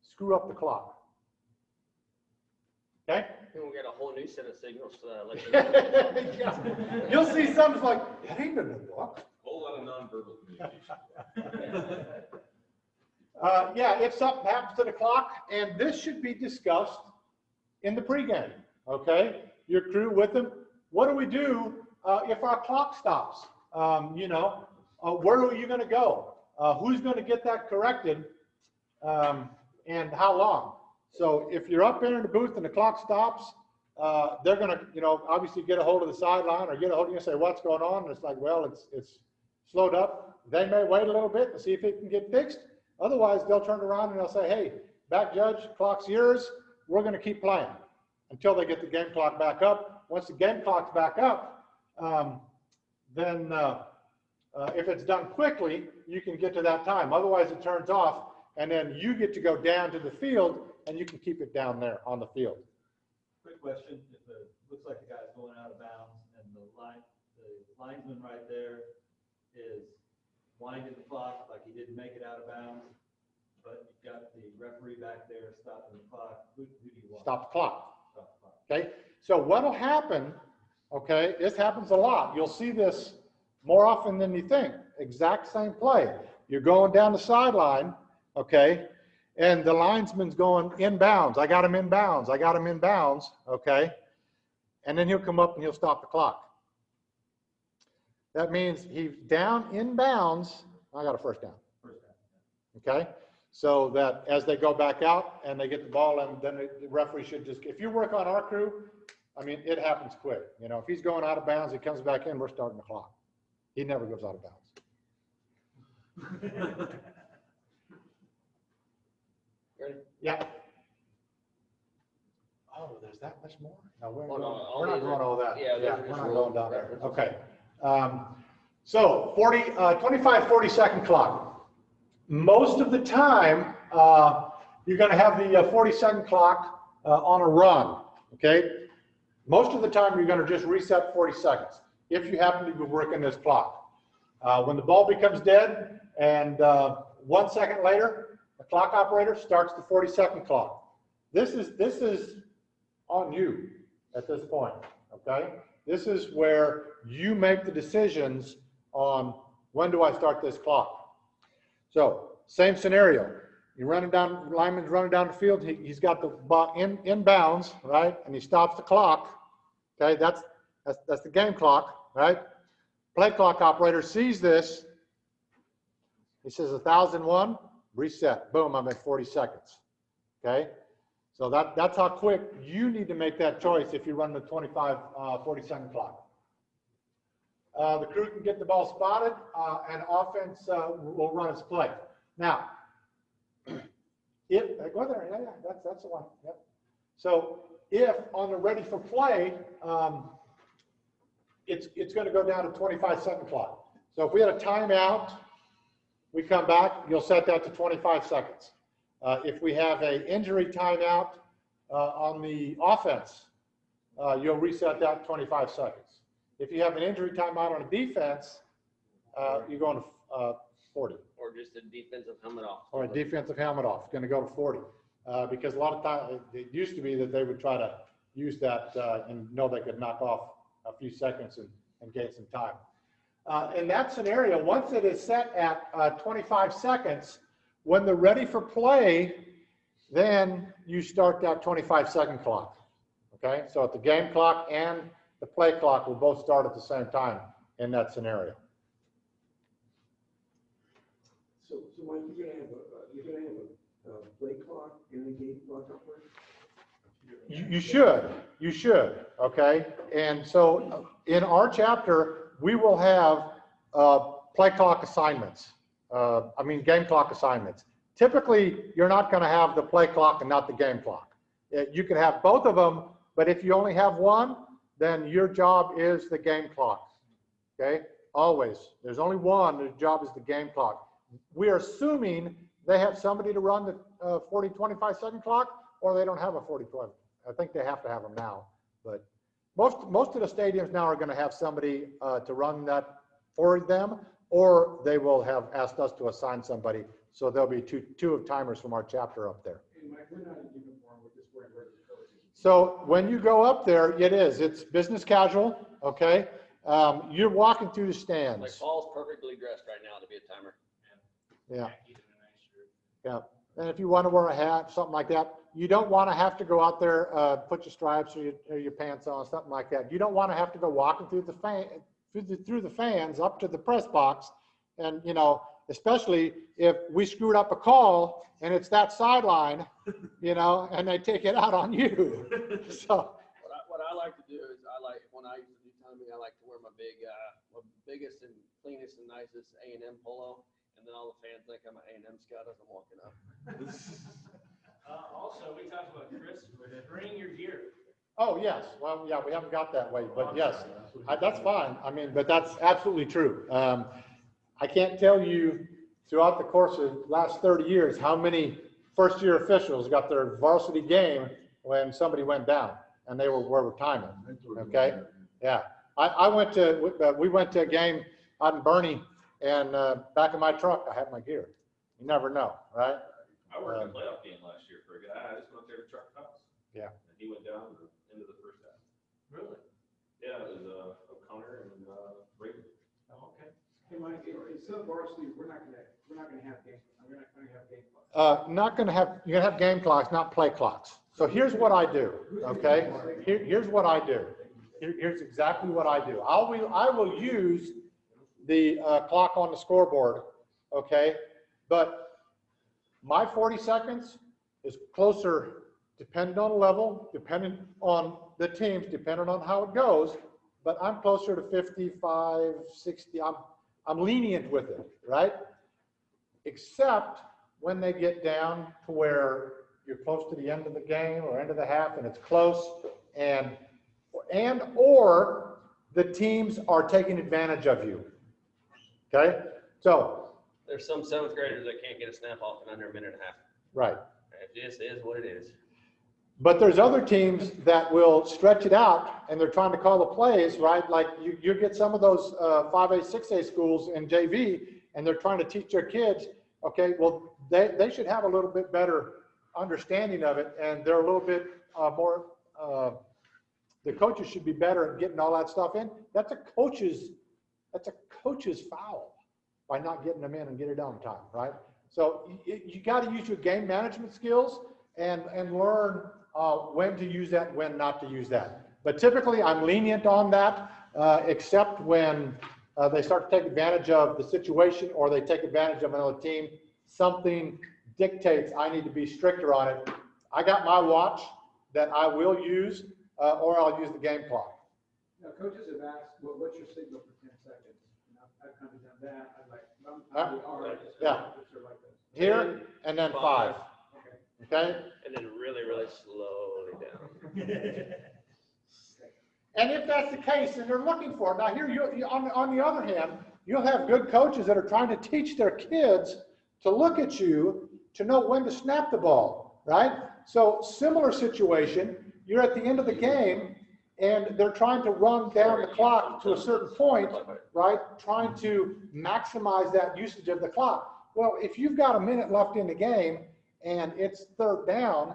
Screw up the clock. Okay? Then we'll get a whole new set of signals to let you know. Yeah. You'll see something like, that ain't gonna walk. Whole lot of nonverbal communication. Yeah, if something happens to the clock, and this should be discussed in the pregame, okay? Your crew with them. What do we do if our clock stops? Where are you going to go? Who's going to get that corrected, and how long? So if you're up there in the booth and the clock stops, they're going to, obviously get a hold of the sideline or get a hold of you and say, what's going on? And it's like, well, it's slowed up. They may wait a little bit to see if it can get fixed. Otherwise, they'll turn around and they'll say, hey, back judge, clock's yours. We're going to keep playing until they get the game clock back up. Once the game clock's back up, then if it's done quickly, you can get to that time. Otherwise, it turns off, and then you get to go down to the field, and you can keep it down there on the field. Quick question, if it looks like the guy's going out of bounds and the linesman right there is winding the clock like he didn't make it out of bounds, but you've got the referee back there stopping the clock, who do you want? Stop the clock. Stop the clock. Okay, so what'll happen, okay, this happens a lot. You'll see this more often than you think. Exact same play. You're going down the sideline, okay, and the linesman's going inbounds. I got him inbounds. I got him inbounds, okay, and then he'll come up and he'll stop the clock. That means he's down inbounds. I got a first down. Okay, so that as they go back out and they get the ball, and then the referee should just, if you work on our crew, I mean, it happens quick. If he's going out of bounds, he comes back in, we're starting the clock. He never goes out of bounds. Ready? Yeah. Oh, there's that much more? No, we're Oh, no, we're not going all that. yeah, Yeah, those are we're just not rules. going down there. Okay. So 25-40-second clock. Most of the time, you're going to have the 40-second clock on a run, okay? Most of the time, you're going to just reset 40 seconds if you happen to be working this clock. When the ball becomes dead and 1 second later, the clock operator starts the 40-second clock. This is on you at this point, okay? This is where you make the decisions on when do I start this clock. So same scenario. You're running down, lineman's running down the field. He's got the ball in bounds, right? And he stops the clock. Okay, that's the game clock, right? Play clock operator sees this. He says 1001, reset. Boom, I'm at 40 seconds. Okay, So that's how quick you need to make that choice if you run the 25, 40-second clock. The crew can get the ball spotted, and offense will run its play. Now, if go there, yeah, that's the one. Yep. So if on the ready for play, it's going to go down to 25-second clock. So if we had a timeout, we come back, you'll set that to 25 seconds. If we have an injury timeout on the offense, you'll reset that to 25 seconds. If you have an injury timeout on a defense, you're going to 40. Or just a defensive helmet off. Or a defensive helmet off, going to go to 40. Because a lot of times, it used to be that they would try to use that and know they could knock off a few seconds and gain some time. In that scenario, once it is set at 25 seconds, when they're ready for play, then you start that 25-second clock. Okay, so at the game clock and the play clock will both start at the same time in that scenario. So Mike, you're gonna have a play clock and a game clock up there? You should, okay? And so in our chapter, we will have play clock assignments. Game clock assignments. Typically, you're not going to have the play clock and not the game clock. You can have both of them, but if you only have one, then your job is the game clock, okay? Always. There's only one, the job is the game clock. We're assuming they have somebody to run the 40, 25-second clock, or they don't have a 40, 20. I think they have to have them now, but most of the stadiums now are going to have somebody to run that for them, or they will have asked us to assign somebody. So there'll be two of timers from our chapter up there. And Mike, we're not in uniform, we're just wearing regular clothes. So when you go up there, it's business casual, okay? You're walking through the stands. Like Paul's perfectly dressed right now to be a timer. Yeah. Yeah. And if you want to wear a hat, something like that, you don't want to have to go out there, put your stripes or your pants on, something like that. You don't want to have to go walking through the fans up to the press box. And, especially if we screwed up a call and it's that sideline, and they take it out on you. So What I like to do is when I used to do timing, I like to wear my biggest and cleanest and nicest A&M polo. And then all the fans think I'm an A&M scout as I'm walking up. Also, we talked about Chris, bring your gear. Oh, yes. Well, yeah, we haven't got that way, but yes, that's fine. But that's absolutely true. I can't tell you throughout the course of the last 30 years how many first-year officials got their varsity game when somebody went down and they were timing. Okay, yeah. We went to a game out in Bernie, and back in my truck I had my gear. You never know, right? I worked a playoff game last year for a guy. I just went there to truck tops. Yeah. And he went down to the end of the first half. Really? Yeah, it was O'Connor and Brayton. Oh, okay. Hey, Mike, instead of varsity, we're not gonna have game, we're not gonna have game clocks. You're gonna have game clocks, not play clocks. So here's what I do, okay? Here's what I do. Here's exactly what I do. I will use the clock on the scoreboard, okay? But my 40 seconds is closer, depending on the level, depending on the teams, depending on how it goes, but I'm closer to 55, 60. I'm lenient with it, right? Except when they get down to where you're close to the end of the game or end of the half and it's close or the teams are taking advantage of you, okay? So There's some 7th graders that can't get a snap off in under a minute and a half. right. It just is what it is. But there's other teams that will stretch it out and they're trying to call the plays, right? Like you get some of those 5A, 6A schools in JV and they're trying to teach their kids, okay, well, they should have a little bit better understanding of it and they're a little bit more, the coaches should be better at getting all that stuff in. That's a coach's foul by not getting them in and get it done on time, right? So you got to use your game management skills and learn when to use that, when not to use that. But typically I'm lenient on that, except when they start to take advantage of the situation or they take advantage of another team. Something dictates I need to be stricter on it. I got my watch that I will use, or I'll use the game clock. Now, coaches have asked, well, what's your signal for 10 seconds? And I've kind of done that. I'm like, I'm the R. Yeah. Sort of like this. Here, and then 5. Okay? And then really, really slowly down. And if that's the case, and they're looking for it, now here, on the other hand, you'll have good coaches that are trying to teach their kids to look at you to know when to snap the ball, right? So similar situation, you're at the end of the game, and they're trying to run down the clock to a certain point, right? Trying to maximize that usage of the clock. Well, if you've got a minute left in the game and it's third down,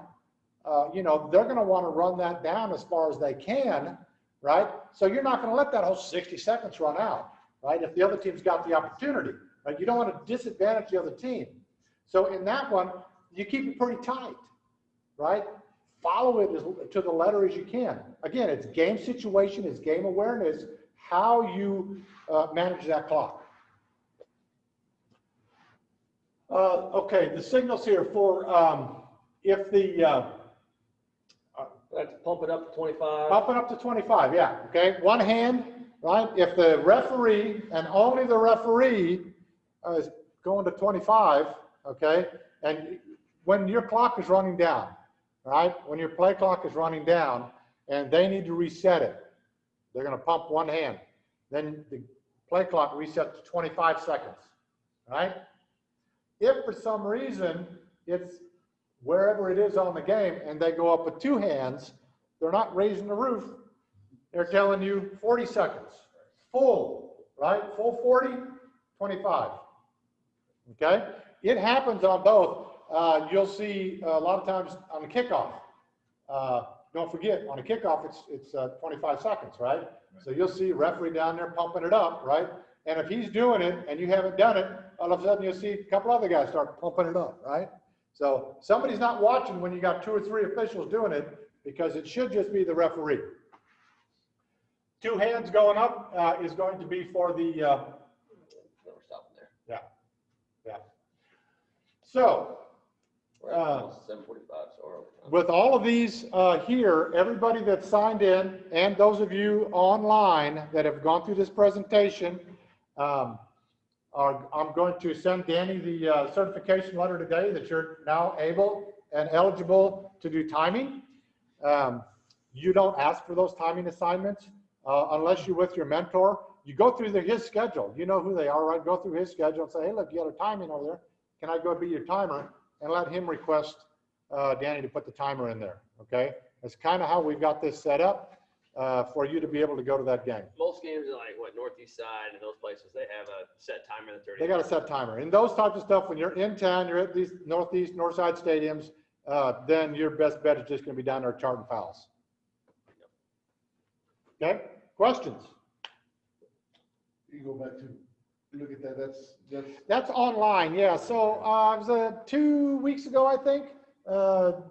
they're going to want to run that down as far as they can, right? So you're not going to let that whole 60 seconds run out, right? If the other team's got the opportunity, right? You don't want to disadvantage the other team. So in that one, you keep it pretty tight, right? Follow it to the letter as you can. Again, it's game situation, it's game awareness, how you manage that clock. Okay, the signals here for if the Let's pump it up to 25. Pump it up to 25, yeah, okay? One hand, right? If the referee, and only the referee, is going to 25, okay? And when your clock is running down, right? When your play clock is running down and they need to reset it, they're going to pump one hand. Then the play clock resets to 25 seconds, right? If for some reason it's wherever it is on the game and they go up with 2 hands, they're not raising the roof. They're telling you 40 seconds, full, right? Full 40, 25, okay? It happens on both. You'll see a lot of times on the kickoff. Don't forget, on a kickoff, it's 25 seconds, right? So you'll see referee down there pumping it up, right? And if he's doing it and you haven't done it, all of a sudden you'll see a couple other guys start pumping it up, right? So somebody's not watching when you got 2 or 3 officials doing it, because it should just be the referee. 2 hands going up is going to be for the. We're stopping there. Yeah. So. We're at almost 7:45, so we're over time. With all of these here, everybody that's signed in and those of you online that have gone through this presentation, I'm going to send Danny the certification letter today that you're now able and eligible to do timing. You don't ask for those timing assignments unless you're with your mentor. You go through his schedule. You know who they are, right? Go through his schedule and say, hey, look, you got a timing over there. Can I go be your timer? And let him request Danny to put the timer in there, okay? That's kind of how we've got this set up for you to be able to go to that game. Most games are like, what, northeast side and those places, they have a set timer that's 30. They got a set timer. And those types of stuff, when you're in town, you're at these northeast, north side stadiums, then your best bet is just going to be down there charting fouls. Okay, questions? You go back to, look at that, That's online, yeah. So it was 2 weeks ago, I think.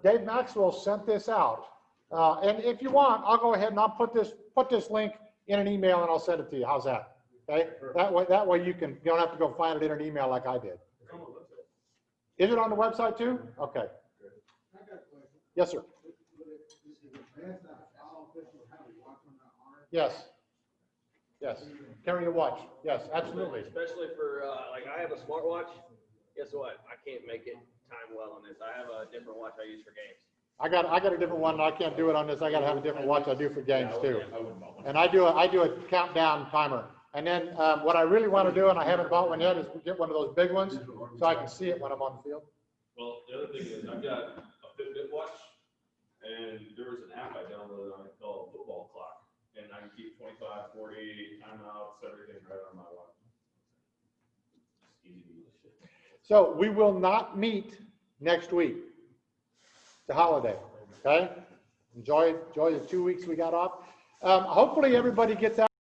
Dave Maxwell sent this out. And if you want, I'll go ahead and I'll put this link in an email and I'll send it to you. How's that? Okay. That way you don't have to go find it in an email like I did. Is it on the website too? Okay. Yes, sir. Yes. Yes. Carry your watch. Yes, absolutely. Especially for, like, I have a smartwatch. Guess what? I can't make it time well on this. I have a different watch I use for games. I got a different one, and I can't do it on this. I got to have a different watch I do for games too. And I do a countdown timer. And then what I really want to do, and I haven't bought one yet, is get one of those big ones so I can see it when I'm on the field. Well, the other thing is I've got a Fitbit watch, and there was an app I downloaded on it called Football Clock. And I can keep 25, 40 timeouts, everything right on my watch. It's easy to use. So we will not meet next week. It's a holiday, okay? Enjoy the 2 weeks we got off. Hopefully everybody gets out.